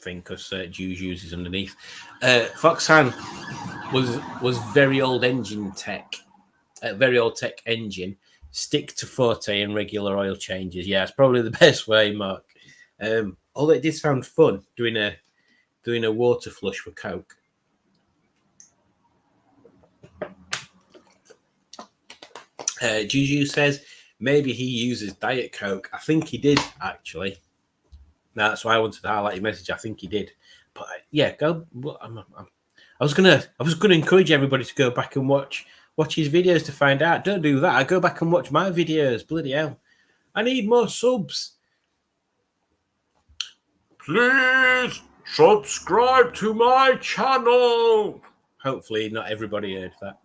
thing because Juice uses underneath. Foxhan was very old engine tech. Very old tech engine. Stick to Forte and regular oil changes. Yeah, it's probably the best way, Mark. Although it did sound fun doing a water flush with Coke. Juju says maybe he uses Diet Coke. I think he did, actually. Now, that's why I wanted to highlight your message. I think he did. But yeah, go. I was gonna encourage everybody to go back and watch his videos to find out. Don't do that. I go back and watch my videos. Bloody hell! I need more subs. Please subscribe to my channel. Hopefully, not everybody heard that.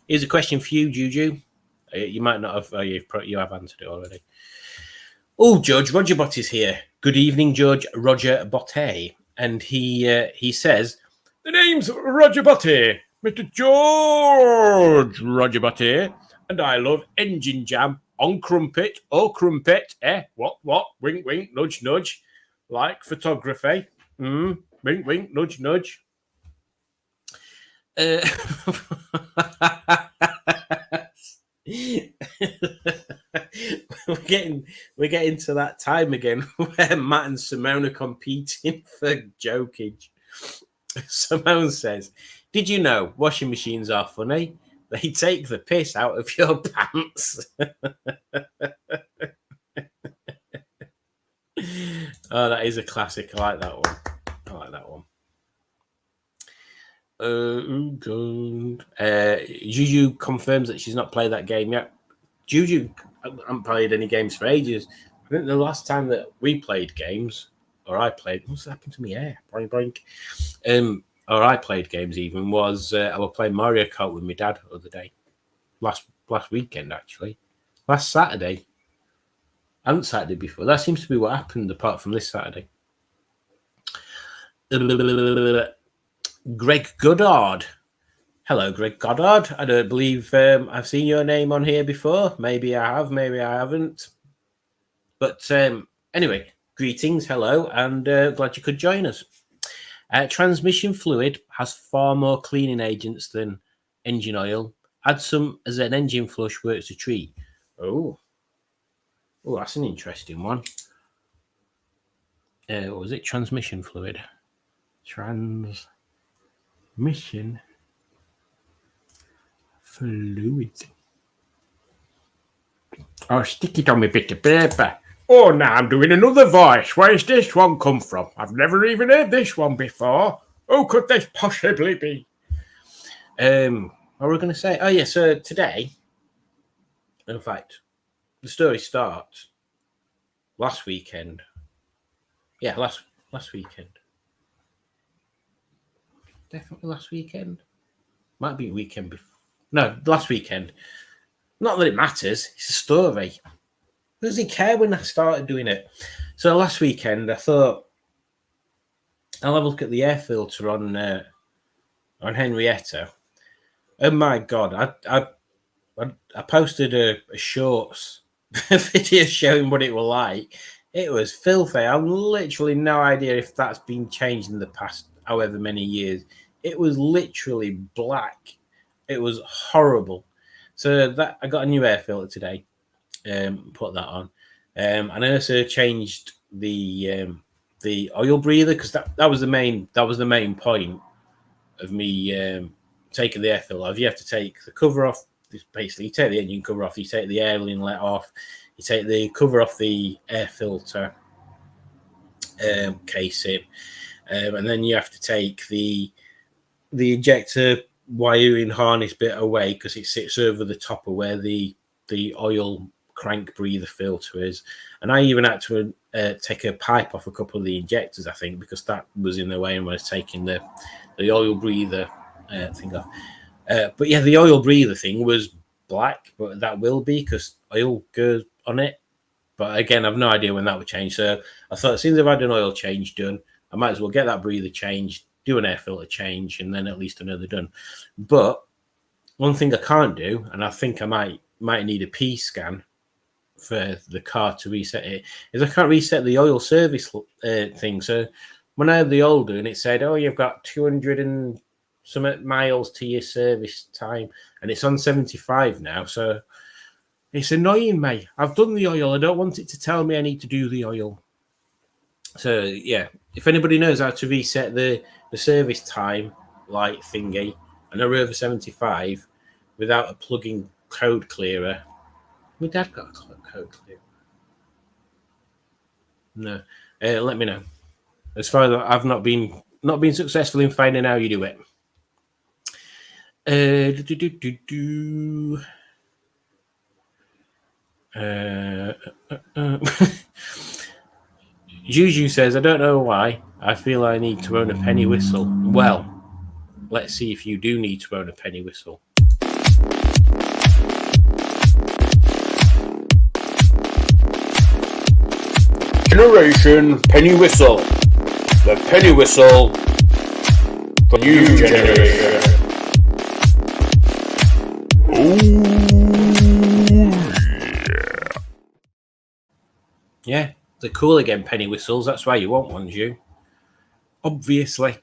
Here's a question for you, Juju. You might not have. You have answered it already. Oh, Judge Roger Bott is here. Good evening, Judge Roger Botte. And he says, the name's Roger Botte, Mr. George Roger Botte, and I love Engine Jam on Crumpet. Oh, Crumpet. What? Wink, wink, nudge, nudge. Like photography. Wink, wink, nudge, nudge. we're getting to that time again where Matt and Simone are competing for jokage. Simone says, did you know washing machines are funny? They take the piss out of your pants. Oh, that is a classic. I like that one. Juju confirms that she's not played that game yet. Juju hasn't played any games for ages. I think the last time that we played games, or I played, what's happened to me? Boink, boink. Or I played games even was I was playing Mario Kart with my dad the other day, last weekend actually, last Saturday. I haven't Saturday before. That seems to be what happened apart from this Saturday. Greg Goddard. Hello, Greg Goddard. I don't believe I've seen your name on here before. Maybe I have, maybe I haven't. But anyway, greetings, hello, and glad you could join us. Transmission fluid has far more cleaning agents than engine oil. Add some as an engine flush works a treat. Oh, that's an interesting one. What was it? Transmission fluid. Transmission fluid. I'll stick it on my bit of paper. Oh, now I'm doing another voice. Where's this one come from? I've never even heard this one before. Who could this possibly be? What were we going to say? Oh, yeah, so today, in fact, the story starts last weekend. Yeah, last weekend. Definitely last weekend. Might be weekend before. No, last weekend. Not that it matters. It's a story. Who doesn't care when I started doing it? So last weekend, I thought I'll have a look at the air filter on Henrietta. Oh my God! I posted a shorts video showing what it was like. It was filthy. I've literally no idea if that's been changed in the past however many years. It was literally black. It was horrible. So that I got a new air filter today. Put that on. And I also changed the oil breather because that was the main point of me taking the air filter off. You have to take the cover off. Basically, you take the engine cover off. You take the air inlet off. You take the cover off the air filter casing, and then you have to take the ejector wiring harness bit away because it sits over the top of where the oil crank breather filter is. And I even had to take a pipe off a couple of the injectors, I think, because that was in the way when I was taking the oil breather thing off. But yeah, the oil breather thing was black, but that will be because oil goes on it. But again, I've no idea when that would change. So I thought as soon as I've had an oil change done, I might as well get that breather changed, do an air filter change, and then at least another done. But one thing I can't do, and I think I might need a P scan for the car to reset it, is I can't reset the oil service thing. So when I had the old one, it said, oh, you've got 200 and some miles to your service time, and it's on 75 now. So It's annoying, mate. I've done the oil. I don't want it to tell me I need to do the oil. So, yeah, if anybody knows how to reset the service time light thingy, and a Rover 75 without a plug-in code clearer. My dad got a code clearer. No. Let me know. As far as I've not been successful in finding how you do it. Juju says, I don't know why. I feel I need to own a penny whistle. Well, let's see if you do need to own a penny whistle. Generation Penny Whistle. The penny whistle for new generation. Yeah, they're cool again, penny whistles. That's why you want one, you. Obviously.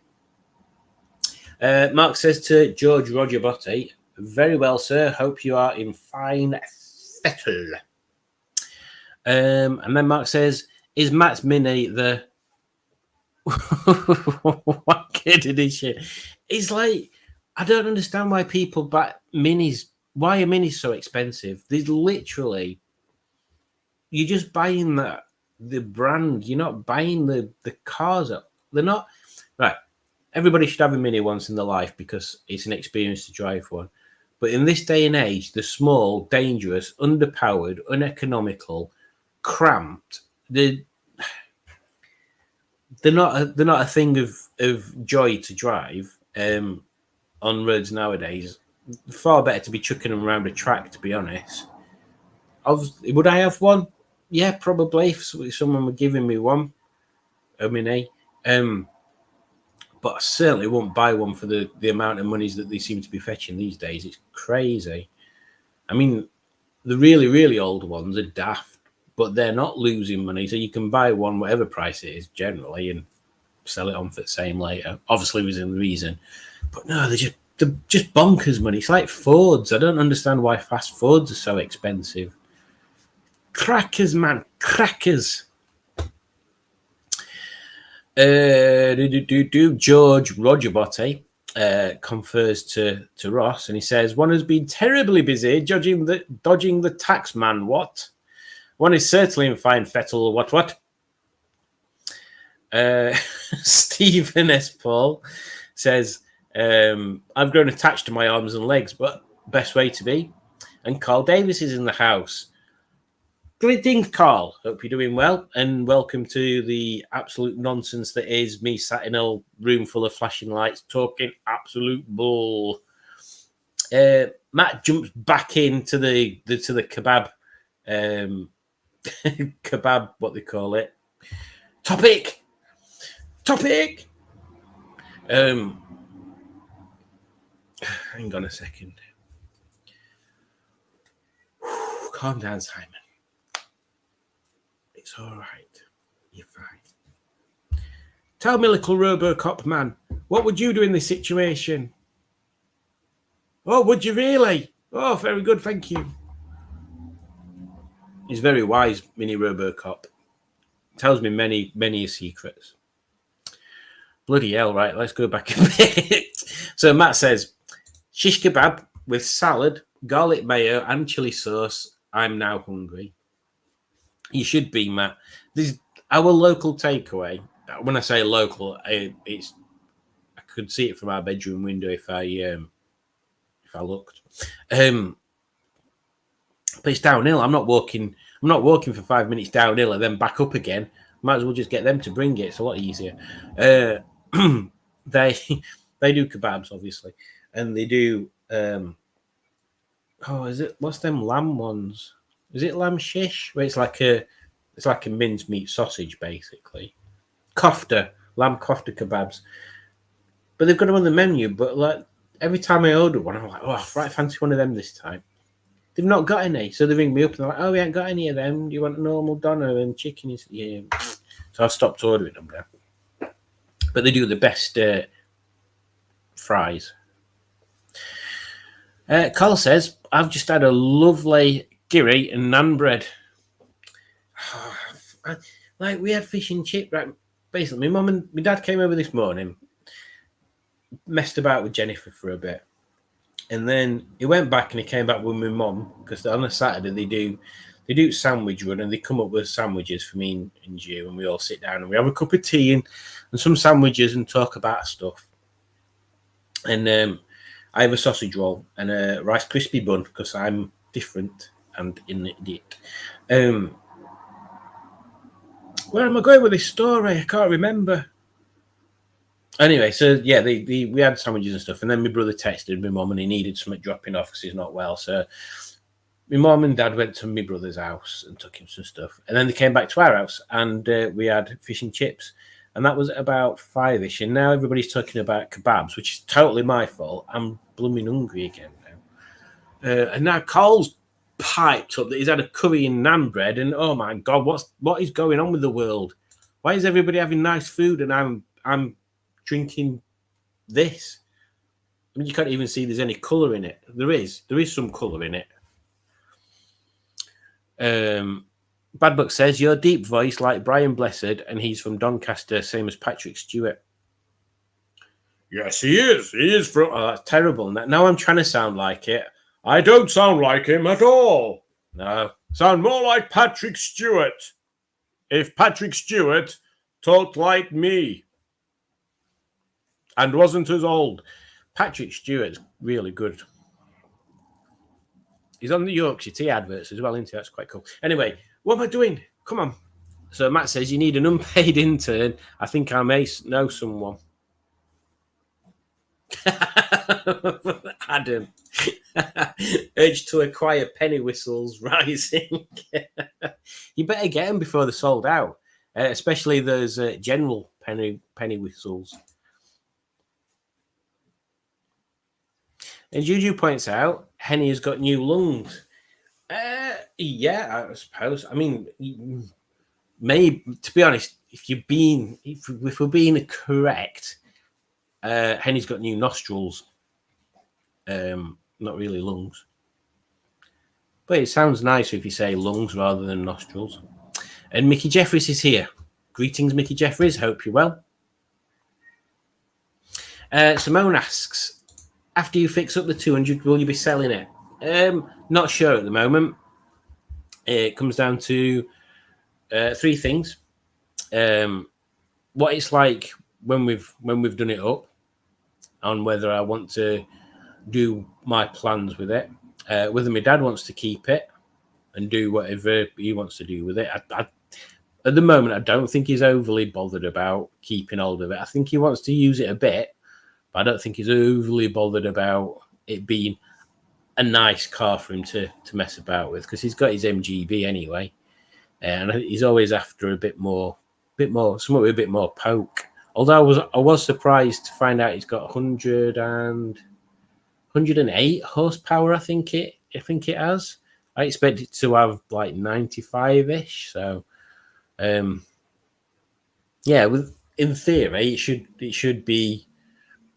Mark says to George Roger Botte, very well, sir. Hope you are in fine fettle. And then Mark says, is Matt's Mini the what kid edition? It's like, I don't understand why people buy minis. Why are minis so expensive? There's literally, you're just buying the brand. You're not buying the cars up. They're not right. Everybody should have a mini once in their life because it's an experience to drive one. But in this day and age, the small, dangerous, underpowered, uneconomical, cramped, they're not a thing of joy to drive on roads nowadays. Far better to be chucking them around a track, to be honest. Would I have one? Yeah, probably. If someone were giving me one, a mini. But I certainly won't buy one for the amount of monies that they seem to be fetching these days. It's crazy. I mean, the really, really old ones are daft, but they're not losing money. So you can buy one, whatever price it is, generally, and sell it on for the same later. Obviously, within reason. But no, they're just bonkers money. It's like Fords. I don't understand why fast Fords are so expensive. Crackers, man. Crackers. George Roger Botte confers to Ross, and he says, one has been terribly busy dodging the tax man. What? One is certainly in fine fettle. What? Stephen S. Paul says, I've grown attached to my arms and legs, but best way to be. And Carl Davis is in the house. Greetings, Carl. Hope you're doing well, and welcome to the absolute nonsense that is me sat in a room full of flashing lights talking absolute bull. Matt jumps back into the kebab, kebab, what they call it. Topic. Hang on a second. Calm down, Simon. It's all right. You're fine. Tell me, little Robocop man, what would you do in this situation? Oh, would you really? Oh, very good, thank you. He's very wise, Mini Robocop. Tells me many secrets. Bloody hell, right, let's go back a bit. So Matt says, shish kebab with salad, garlic mayo and chili sauce. I'm now hungry. You should be, Matt. This is our local takeaway. When I say local, I could see it from our bedroom window if I looked. But it's downhill. I'm not walking for 5 minutes downhill and then back up again. Might as well just get them to bring it. It's a lot easier. They do kebabs, obviously, and they do. What's them lamb ones? Is it lamb shish? Where it's like a mincemeat sausage, basically. Kofta, lamb kofta kebabs. But they've got them on the menu. But like every time I order one, I'm like, oh, right, fancy one of them this time. They've not got any, so they ring me up and they're like, oh, we ain't got any of them. Do you want a normal doner and chicken? Yeah. So I've stopped ordering them now. But they do the best fries. Carl says, I've just had a lovely Giri and naan bread. Like we had fish and chip. Right, basically, my mum and my dad came over this morning, messed about with Jennifer for a bit, and then he went back and he came back with my mum because on a Saturday they do sandwich run and they come up with sandwiches for me and you, and we all sit down and we have a cup of tea and some sandwiches and talk about stuff. And I have a sausage roll and a Rice Krispie bun because I'm different and an idiot. Where am I going with this story? I can't remember. Anyway, so yeah, we had sandwiches and stuff, and then my brother texted my mum and he needed something dropping off because he's not well. So my mum and dad went to my brother's house and took him some stuff, and then they came back to our house and we had fish and chips, and that was about 5ish. And now everybody's talking about kebabs, which is totally my fault. I'm blooming hungry again now. And now Cole's piped up that he's had a curry and naan bread, and oh my god, what is going on with the world? Why is everybody having nice food and I'm drinking this? I mean, you can't even see there's any colour in it. There is some colour in it. Bad Buck says your deep voice like Brian Blessed, and he's from Doncaster, same as Patrick Stewart. Yes, he is. He is from. Oh, that's terrible. Now I'm trying to sound like it. I don't sound like him at all. No, sound more like Patrick Stewart. If Patrick Stewart talked like me and wasn't as old. Patrick Stewart's really good. He's on the Yorkshire Tea adverts as well, isn't he? That's quite cool. Anyway, what am I doing? Come on. So Matt says you need an unpaid intern. I think I may know someone. Adam. Urge to acquire penny whistles rising. You better get them before they're sold out. Especially those general penny whistles. And Juju points out Henny has got new lungs. Yeah, I suppose. I mean, maybe to be honest, if we're being correct, Henny's got new nostrils. Not really lungs. But it sounds nicer if you say lungs rather than nostrils. And Mickey Jeffries is here. Greetings, Mickey Jeffries. Hope you're well. Simone asks, after you fix up the 200, will you be selling it? Not sure at the moment. It comes down to three things. What it's like when we've done it up, on whether I want to do my plans with it, whether my dad wants to keep it and do whatever he wants to do with it. At the moment, I don't think he's overly bothered about keeping hold of it. I think he wants to use it a bit, but I don't think he's overly bothered about it being a nice car for him to mess about with, because he's got his MGB anyway, and he's always after a bit more, something with a bit more poke. Although I was surprised to find out he's got 108 horsepower. I think it has. I expect it to have like 95-ish. So, yeah, in theory, it should be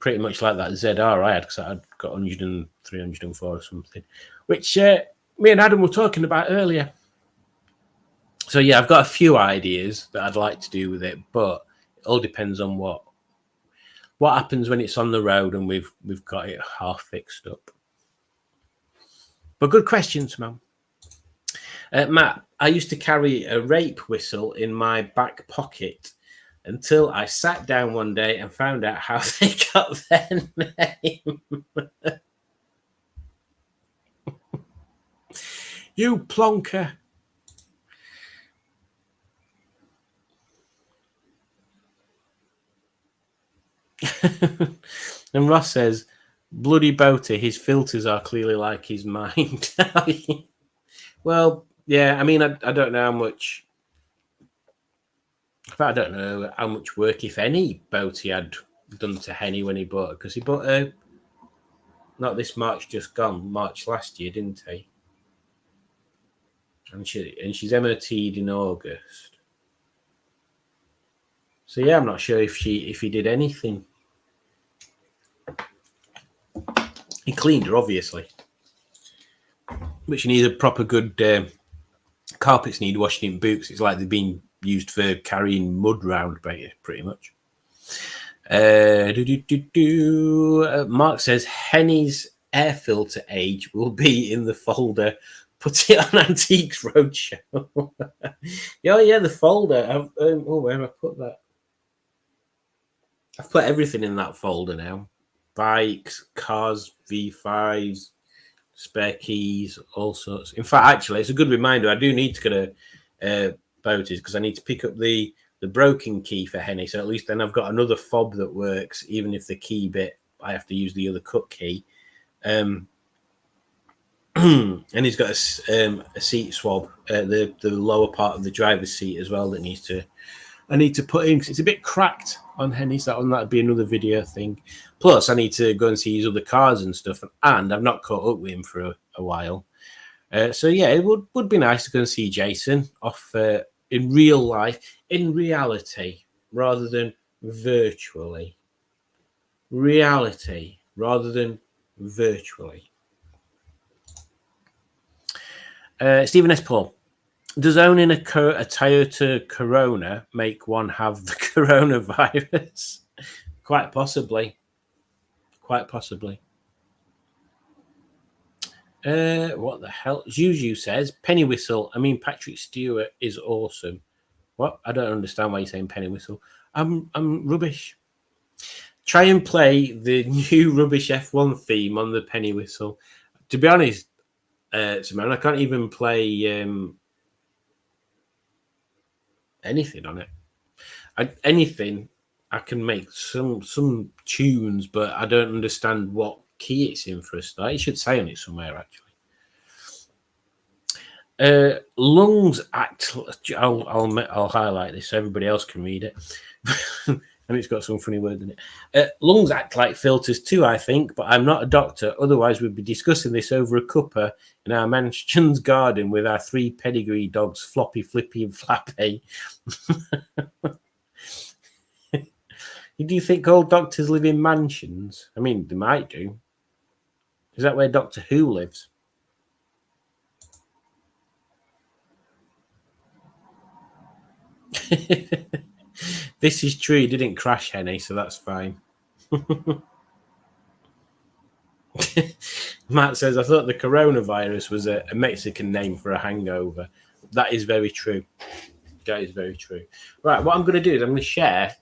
pretty much like that ZR I had, because I had got 304 or something, which me and Adam were talking about earlier. So yeah, I've got a few ideas that I'd like to do with it, but it all depends on what happens when it's on the road and we've got it half fixed up. But good questions, man. Matt, I used to carry a rape whistle in my back pocket until I sat down one day and found out how they got their name. You plonker. And Ross says, bloody Boaty, his filters are clearly like his mind. Well, yeah, I mean, I don't know how much. I don't know how much work, if any, Boaty had done to Henny when he bought her, because he bought her not this March just gone, March last year, didn't he? And she's MOT'd in August. So yeah, I'm not sure if he did anything. He cleaned her, obviously. Which need a proper good carpets need washing in boots. It's like they've been used for carrying mud round, pretty much. Mark says Henny's air filter age will be in the folder. Put it on Antiques Roadshow. Oh yeah, the folder. Where have I put that? I've put everything in that folder now. Bikes, cars, V5s, spare keys, all sorts. In fact, actually, it's a good reminder. I do need to go to Boaties because I need to pick up the broken key for Henny. So at least then I've got another fob that works, even if the key bit, I have to use the other cut key. And he's got a seat swab, the lower part of the driver's seat as well that I need to put in because it's a bit cracked on Henny's. That'd be another video thing. Plus, I need to go and see his other cars and stuff, and I've not caught up with him for a while. So yeah, it would be nice to go and see Jason off in real life, in reality, rather than virtually. Reality rather than virtually. Stephen S. Paul. Does owning a Toyota Corona make one have the coronavirus? Quite possibly. Quite possibly. What the hell? Juju says, Penny Whistle. I mean, Patrick Stewart is awesome. What? I don't understand why you're saying Penny Whistle. I'm rubbish. Try and play the new Rubbish F1 theme on the Penny Whistle. To be honest, Simone, I can't even play anything on it. Anything, I can make some tunes, but I don't understand what key it's in for a start. It should say on it somewhere, actually. Lungs act. I'll highlight this so everybody else can read it. And it's got some funny words in it. Lungs act like filters too, I think, but I'm not a doctor. Otherwise, we'd be discussing this over a cuppa in our mansion's garden with our 3 pedigree dogs, Floppy, Flippy, and Flappy. Do you think all doctors live in mansions? I mean, they might do. Is that where Doctor Who lives? This is true. He didn't crash, Henny, so that's fine. Matt says, I thought the coronavirus was a Mexican name for a hangover. That is very true. That is very true. Right, what I'm going to do is I'm going to share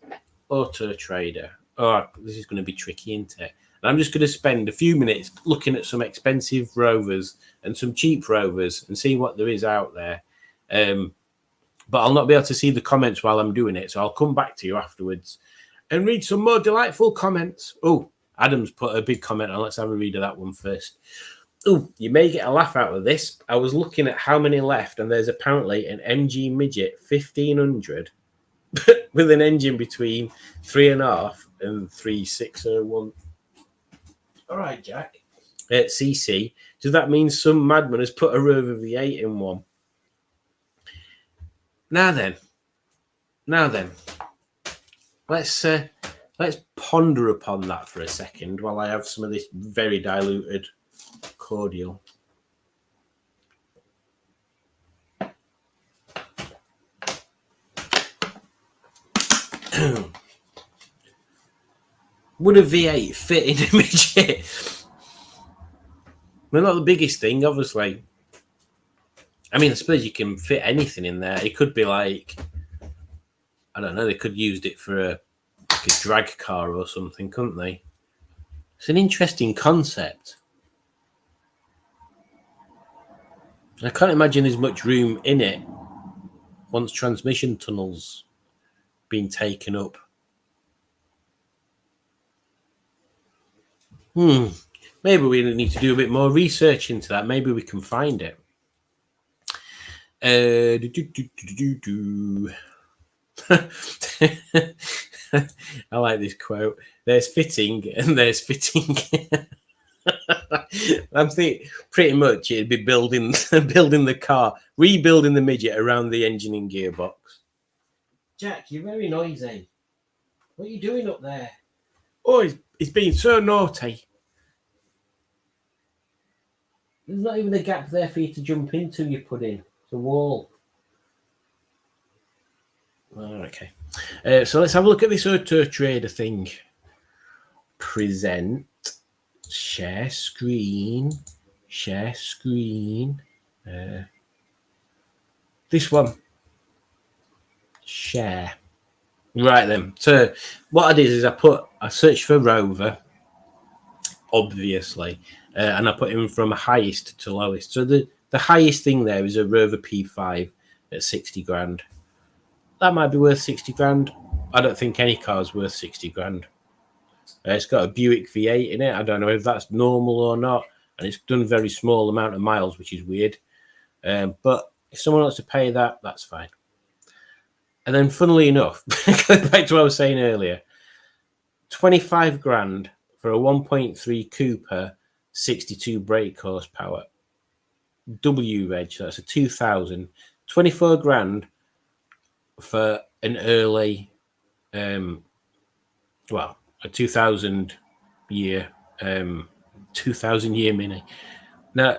Auto Trader. Oh, this is going to be tricky, isn't it? And I'm just going to spend a few minutes looking at some expensive Rovers and some cheap Rovers and see what there is out there. But I'll not be able to see the comments while I'm doing it, so I'll come back to you afterwards and read some more delightful comments. Oh, Adam's put a big comment on. Let's have a read of that one first. Oh, you may get a laugh out of this. I was looking at how many left, and there's apparently an MG Midget 1500 with an engine between 3.5 and 3.601. All right, Jack. CC. Does that mean some madman has put a Rover V8 in one? Now then, let's ponder upon that for a second while I have some of this very diluted cordial. Would a V8 fit in a midget? Well, not the biggest thing, obviously. I mean, I suppose you can fit anything in there. It could be like, I don't know, they could use it for a drag car or something, couldn't they? It's an interesting concept. I can't imagine there's much room in it once transmission tunnels been taken up. Maybe we need to do a bit more research into that. Maybe we can find it. I like this quote. There's fitting and there's fitting. I'm thinking pretty much it'd be building the car, rebuilding the midget around the engine and gearbox. Jack, you're very noisy. What are you doing up there? Oh, he's being so naughty. There's not even a gap there for you to jump into. You put in the wall. Oh, okay. So let's have a look at this Auto Trader thing. Present. Share screen. Share screen. This one. Share. Right then. So what I did is I searched for Rover, obviously, and I put him from highest to lowest. So the highest thing there is a Rover P5 at 60 grand. That might be worth 60 grand. I don't think any car is worth 60 grand. It's got a Buick V8 in it. I don't know if that's normal or not. And it's done a very small amount of miles, which is weird. But if someone wants to pay that, that's fine. And then, funnily enough, going back to what I was saying earlier, 25 grand for a 1.3 Cooper, 62 brake horsepower, W reg, so that's a 2000. 24 grand for an early, a 2000 year Mini. Now,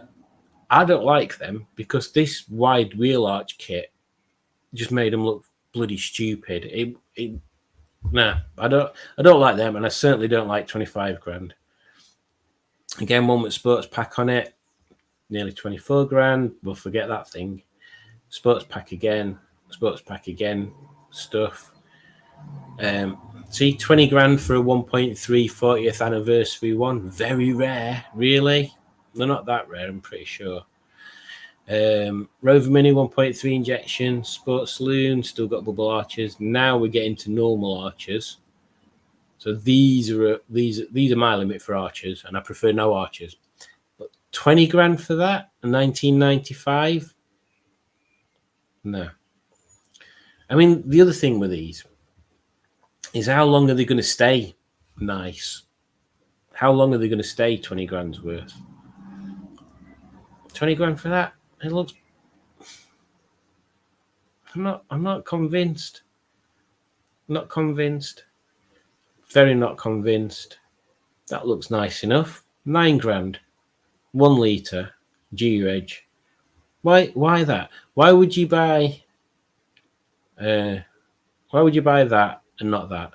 I don't like them because this wide wheel arch kit just made them look bloody stupid. I don't like them, and I certainly don't like 25 grand. Again, one with sports pack on it, nearly 24 grand. We'll forget that thing. Sports pack again, stuff. See, 20 grand for a 1.3 40th anniversary one. Very rare, really. They're not that rare, I'm pretty sure. Rover Mini 1.3 injection, Sports Saloon, still got bubble arches. Now we're getting to normal arches. So these are my limit for arches, and I prefer no arches. But 20 grand for that, in 1995? No. I mean, the other thing with these is how long are they going to stay nice? How long are they going to stay 20 grand's worth? 20 grand for that? It looks... I'm not convinced. Not convinced. Very not convinced. That looks nice enough. 9 grand. 1 litre. G-Reg. Why that? Why would you buy that and not that?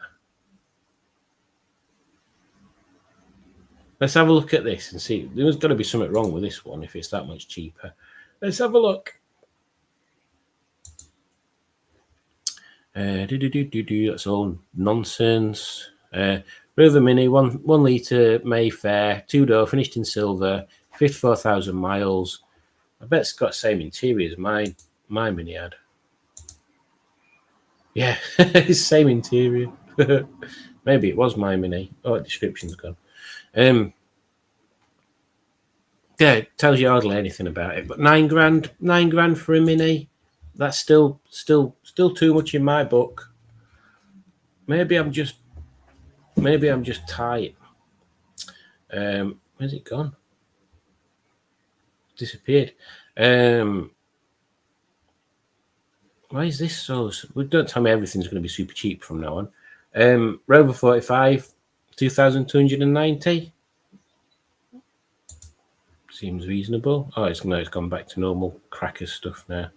Let's have a look at this and see. There's got to be something wrong with this one if it's that much cheaper. Let's have a look. That's all nonsense. Rover Mini, 1 litre Mayfair, 2-door, finished in silver, 54,000 miles. I bet it's got the same interior as my Mini had. Yeah, it's same interior. Maybe it was my Mini. Oh, description's gone. Yeah, it tells you hardly anything about it. But 9 grand for a Mini, that's still too much in my book. Maybe I'm just tight. Where's it gone? Disappeared. Why is this so? Don't tell me everything's going to be super cheap from now on. Rover 45, 2,290. Seems reasonable. Oh, it's gone back to normal cracker stuff now.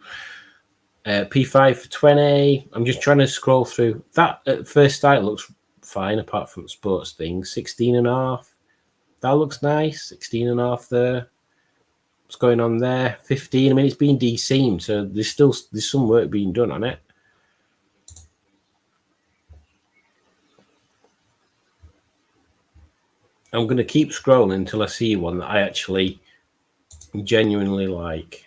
P5 for 20. I'm just trying to scroll through. That at first sight looks fine, apart from the sports thing. 16.5. That looks nice. 16.5 there. What's going on there? 15. I mean, it's been de-seamed, so there's some work being done on it. I'm going to keep scrolling until I see one that I actually genuinely like.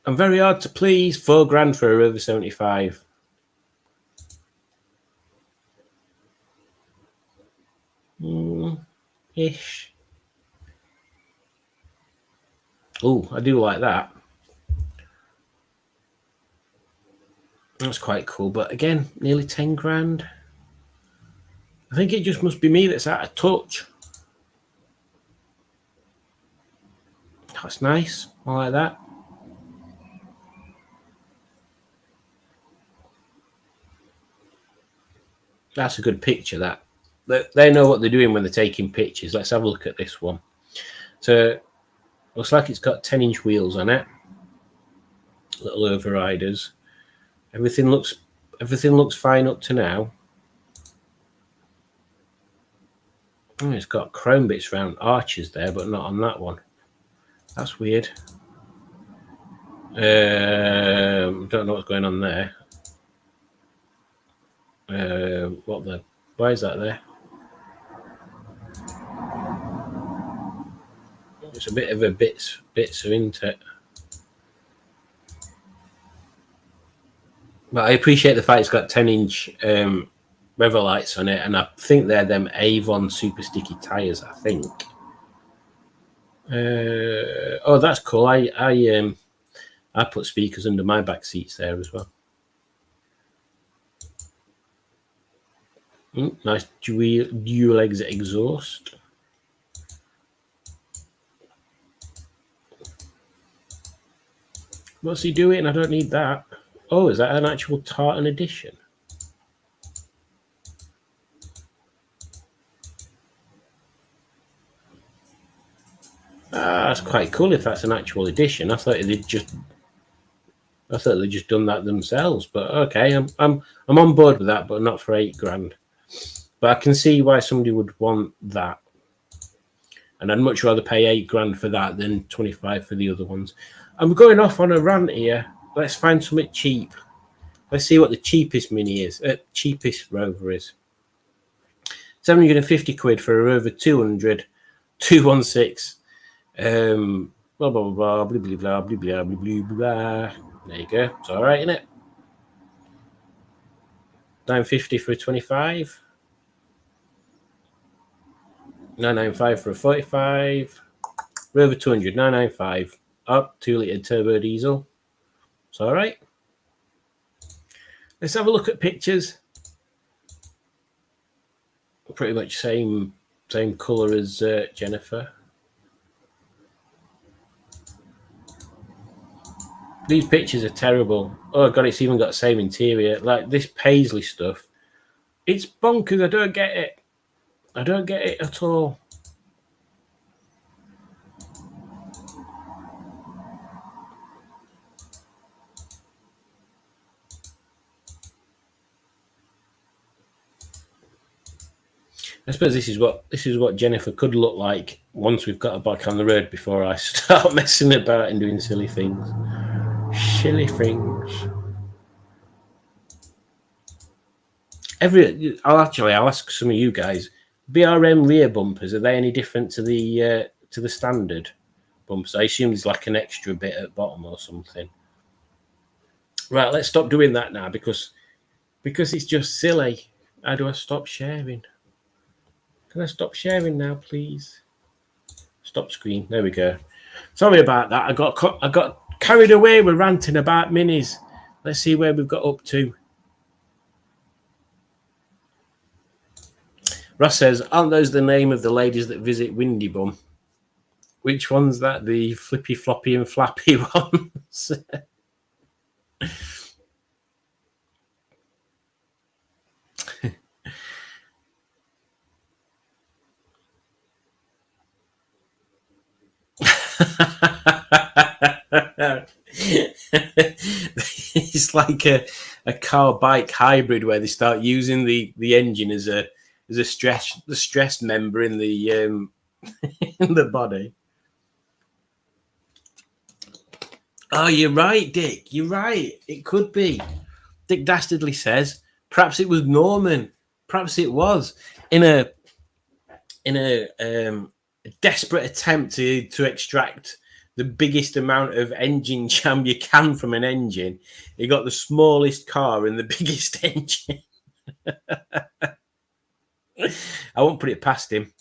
I'm very hard to please. 4 grand for a Rover 75. Ish. Oh, I do like that. That's quite cool. But again, nearly 10 grand. I think it just must be me that's out of touch. That's nice. I like that. That's a good picture, that. They know what they're doing when they're taking pictures. Let's have a look at this one. So looks like it's got 10-inch wheels on it. Little overriders. Everything looks fine up to now. Oh, it's got chrome bits around arches there, but not on that one. That's weird. Don't know what's going on there. Why is that there? It's a bit of a bits isn't it? But I appreciate the fact it's got 10-inch Revolites on it, and I think they're them Avon super sticky tires. I think. Oh, that's cool. I put speakers under my back seats there as well. Nice dual exit exhaust. What's he doing? I don't need that. Oh, is that an actual tartan edition? That's quite cool if that's an actual edition. I thought they'd just done that themselves. But okay, I'm on board with that, but not for $8,000. But I can see why somebody would want that. And I'd much rather pay $8,000 for that than 25 for the other ones. I'm going off on a rant here. Let's find something cheap. Let's see what the cheapest Mini is. Cheapest Rover is. 750 quid for a Rover 200, 216. Blah blah blah blah blah blah blah blah blah blah. There you go. It's all right, isn't it? 950 for a 25. 995 for a 45. Rover 200, 995. Up, 2-litre turbo diesel. It's all right. Let's have a look at pictures. Pretty much same colour as Jennifer. These pictures are terrible. Oh god, it's even got the same interior. Like this Paisley stuff. It's bonkers. I don't get it. I don't get it at all. I suppose this is what Jennifer could look like once we've got her back on the road before I start messing about and doing silly things. Silly things. I'll ask some of you guys. BRM rear bumpers, are they any different to the standard bumpers? I assume there's like an extra bit at the bottom or something. Right, let's stop doing that now because it's just silly. How do I stop sharing? Can I stop sharing now, please? Stop screen. There we go. Sorry about that. I got carried away with ranting about minis. Let's see where we've got up to. Ross says, aren't those the name of the ladies that visit Windy Bum? Which one's that? The flippy, floppy and flappy ones? It's like a car bike hybrid where they start using the engine as a stress member in the in the body. Oh, you're right, Dick. You're right. It could be. Dick Dastardly says perhaps it was Norman. Perhaps it was in a desperate attempt to extract the biggest amount of engine jam you can from an engine. He got the smallest car and the biggest engine. I won't put it past him.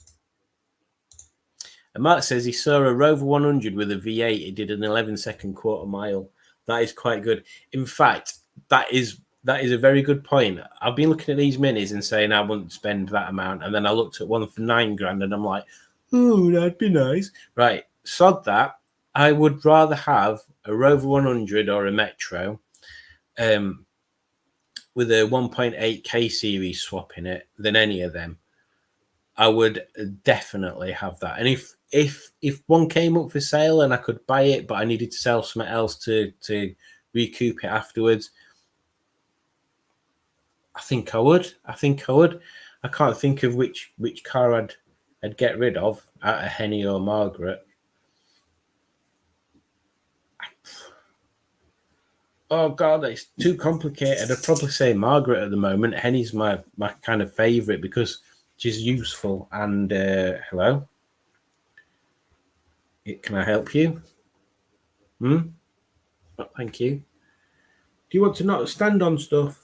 And Mark says he saw a Rover 100 with a V8. It did an 11-second quarter mile. That is quite good. In fact, that is a very good point. I've been looking at these minis and saying I wouldn't spend that amount, and then I looked at one for $9,000 and I'm like, oh, that'd be nice. Right, sod that. I would rather have a Rover 100 or a Metro with a 1.8K series swap in it than any of them. I would definitely have that. And if one came up for sale and I could buy it, but I needed to sell something else to recoup it afterwards, I think I would. I can't think of which car I'd get rid of out of Henny or Margaret. Oh God, it's too complicated. I'd probably say Margaret at the moment. Henny's my kind of favourite because she's useful. And hello, can I help you? Oh, thank you. Do you want to not stand on stuff?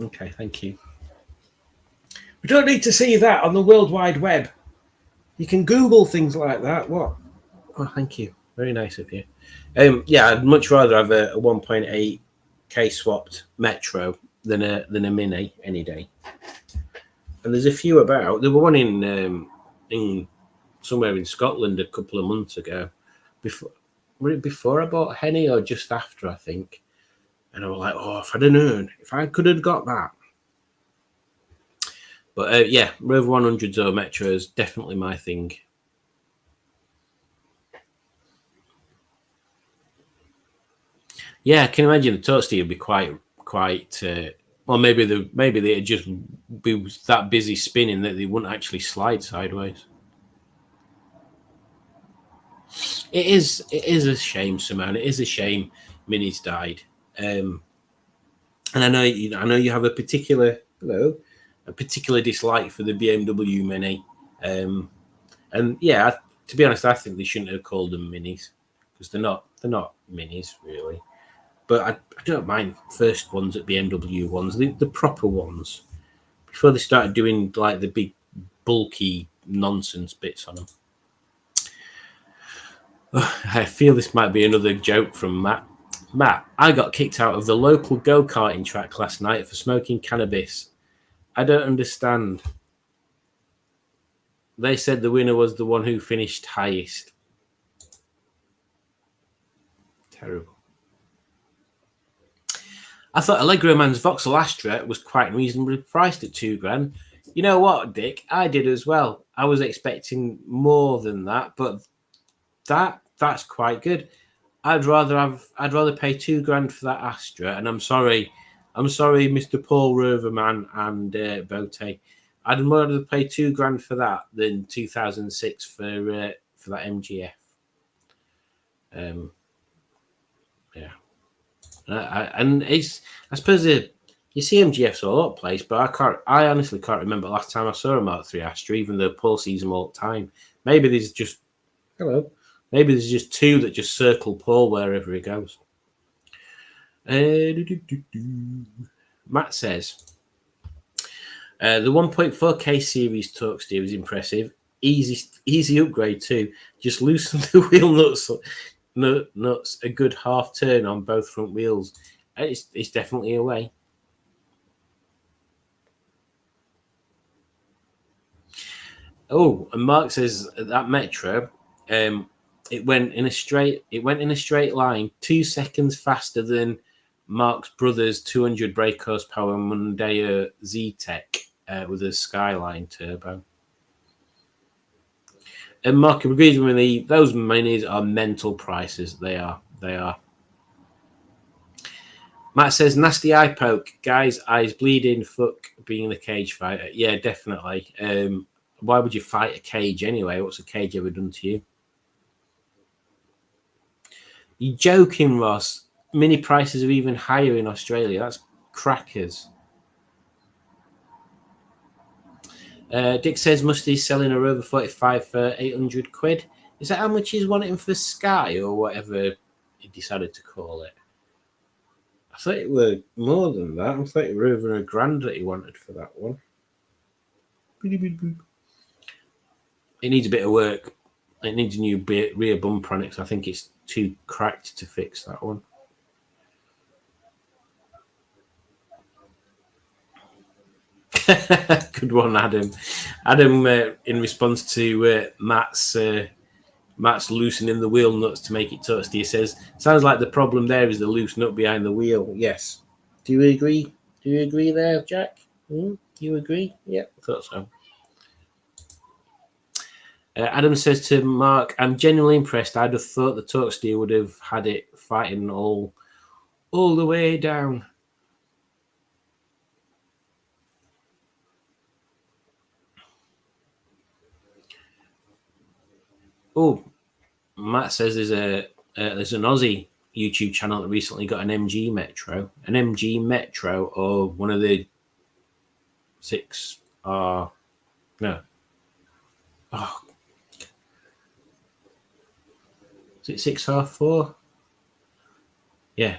Okay, thank you. We don't need to see that on the World Wide Web. You can Google things like that. What? Oh, thank you. Very nice of you. Yeah, I'd much rather have a 1.8 K swapped Metro than a Mini any day. And there's a few about. There were one in somewhere in Scotland a couple of months ago. Before I bought Henny or just after, I think. And I was like, oh, if I could have got that. But yeah, Rover 100s or Metros, definitely my thing. Yeah, I can imagine the Toasty would be quite. Well, maybe they'd just be that busy spinning that they wouldn't actually slide sideways. It is a shame, Simone. It is a shame Mini's died. And I know you have a particular dislike for the BMW Mini. And yeah, to be honest, I think they shouldn't have called them Minis because they're not Minis really. But I don't mind first ones at BMW ones, the proper ones, before they started doing like the big bulky nonsense bits on them. I feel this might be another joke from Matt. Matt, I got kicked out of the local go-karting track last night for smoking cannabis. I don't understand. They said the winner was the one who finished highest. Terrible. I thought Allegro Man's Vauxhall Astra was quite reasonably priced at $2,000. You know what, Dick? I did as well. I was expecting more than that, but that's quite good. I'd rather pay $2,000 for that Astra, and I'm sorry, Mr. Paul Roverman and Bote. I'd rather pay $2,000 for that than 2006 for that MGF. Yeah. And it's, I suppose you see MGFs all over the place, but I honestly can't remember the last time I saw a Mark III Astra, even though Paul sees them all the time. Maybe there's just two that just circle Paul wherever he goes. Matt says the 1.4K series torque steer is impressive. Easy upgrade too. Just loosen the wheel nuts a good half turn on both front wheels. It's definitely a way. Oh, and Mark says that Metro, it went in a straight line 2 seconds faster than Mark's brother's 200 brake horsepower Mondeo Z-Tech with a Skyline turbo. And Mark agrees with me. Those minis are mental prices. They are. Matt says, nasty eye poke. Guys, eyes bleeding. Fuck being a cage fighter. Yeah, definitely. Why would you fight a cage anyway? What's a cage ever done to you? You're joking, Ross. Mini prices are even higher in Australia. That's crackers. Dick says Musty's selling a Rover 45 for 800 quid. Is that how much he's wanting for Sky or whatever he decided to call it? I thought it were more than that. I thought it were over $1,000 that he wanted for that one. It needs a bit of work. It needs a new rear bumper on it, so I think it's too cracked to fix that one. Good one, Adam. Adam, in response to Matt's loosening the wheel nuts to make it toasty, he says, sounds like the problem there is the loose nut behind the wheel. Yes. Do you agree? Do you agree there, Jack? Do You agree? Yeah, I thought so. Adam says to Mark, I'm genuinely impressed. I'd have thought the Torque Steel would have had it fighting all the way down. Oh, Matt says there's an Aussie YouTube channel that recently got an MG Metro, or one of the 6R. No. Oh. Is it 6R4? Yeah.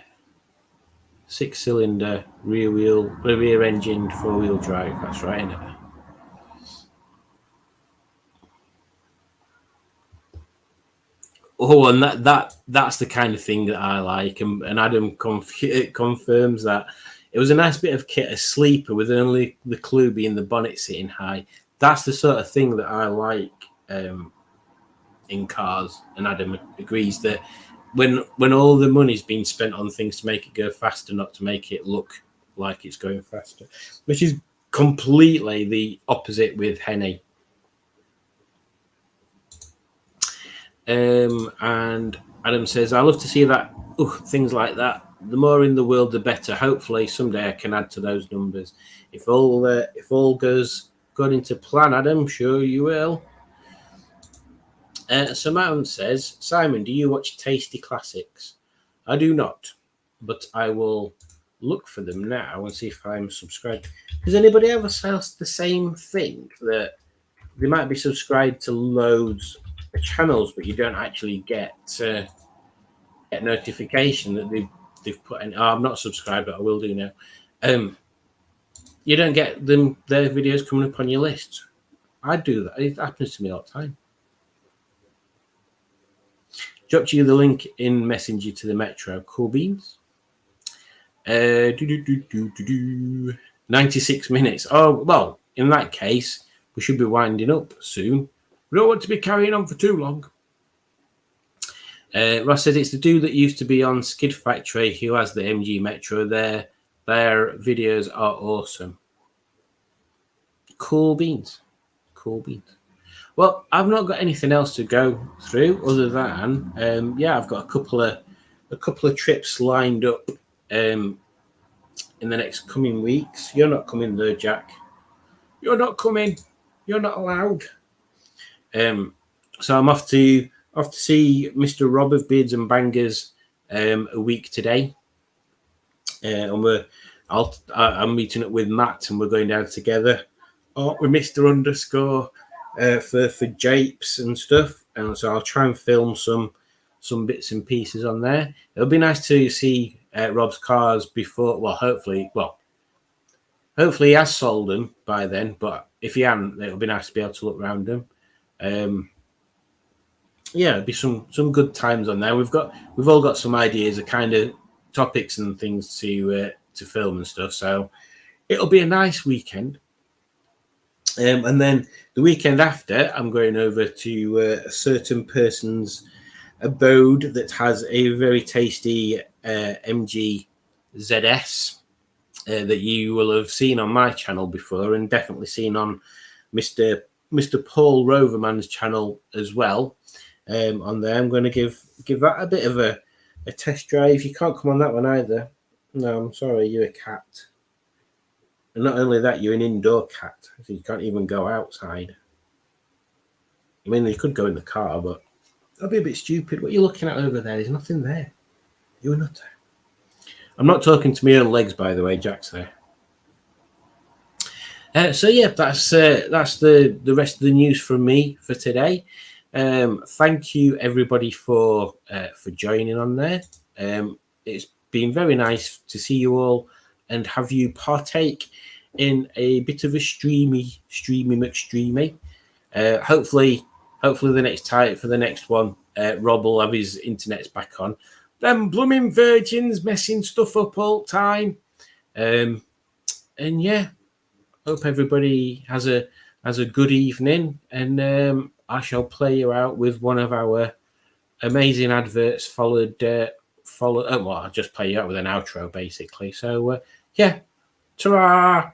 6-cylinder rear engine 4-wheel drive. That's right, isn't it? Oh, and that's the kind of thing that I like, and Adam confirms that it was a nice bit of kit, a sleeper with only the clue being the bonnet sitting high. That's the sort of thing that I like in cars, and Adam agrees that when all the money's been spent on things to make it go faster, not to make it look like it's going faster, which is completely the opposite with Henny. And Adam says, I love to see that things like that. The more in the world, the better. Hopefully, someday I can add to those numbers. If all goes according to plan, Adam, sure you will. Simone says, Simon, do you watch Tasty Classics? I do not, but I will look for them now and see if I'm subscribed. Does anybody ever say the same thing, that they might be subscribed to loads of channels, but you don't actually get notification that they've put in? Oh, I'm not subscribed, but I will do now. You don't get their videos coming up on your list. I do that. It happens to me all the time. Dropped you the link in Messenger to the Metro. Cool beans. 96 minutes. Oh, well, in that case, we should be winding up soon. We don't want to be carrying on for too long. Ross says it's the dude that used to be on Skid Factory who has the MG Metro. Their videos are awesome. Cool beans. Cool beans. Well, I've not got anything else to go through other than I've got a couple of trips lined up in the next coming weeks. You're not coming though, Jack. You're not coming. You're not allowed. So I'm off to see Mr. Rob of Beards and Bangers a week today. And I'm meeting up with Matt, and we're going down together. Oh, with Mr. Underscore for japes and stuff, and so I'll try and film some bits and pieces on there. It'll be nice to see Rob's cars before. Well, hopefully he has sold them by then. But if he hasn't, it'll be nice to be able to look around them. It'll be some good times on there. We've all got some ideas of kind of topics and things to film and stuff. So it'll be a nice weekend. And then the weekend after, I'm going over to a certain person's abode that has a very tasty MG ZS that you will have seen on my channel before, and definitely seen on Mr. Paul Roverman's channel as well. On there, I'm going to give that a bit of a test drive. You can't come on that one either. No, I'm sorry, you're a cat. And not only that, you're an indoor cat, so you can't even go outside. I mean, you could go in the car, but that'd be a bit stupid. What are you looking at over there? There's nothing there. You're a nutter. I'm not talking to my own legs, by the way, Jack's there. That's the rest of the news from me for today. Thank you, everybody, for joining on there. It's been very nice to see you all and have you partake in a bit of a streamy McStreamy. Hopefully the next time for the next one, Rob will have his internet's back on. Them blooming virgins messing stuff up all the time. And yeah, hope everybody has a good evening. And I shall play you out with one of our amazing adverts I'll just play you out with an outro basically. So ta-ra!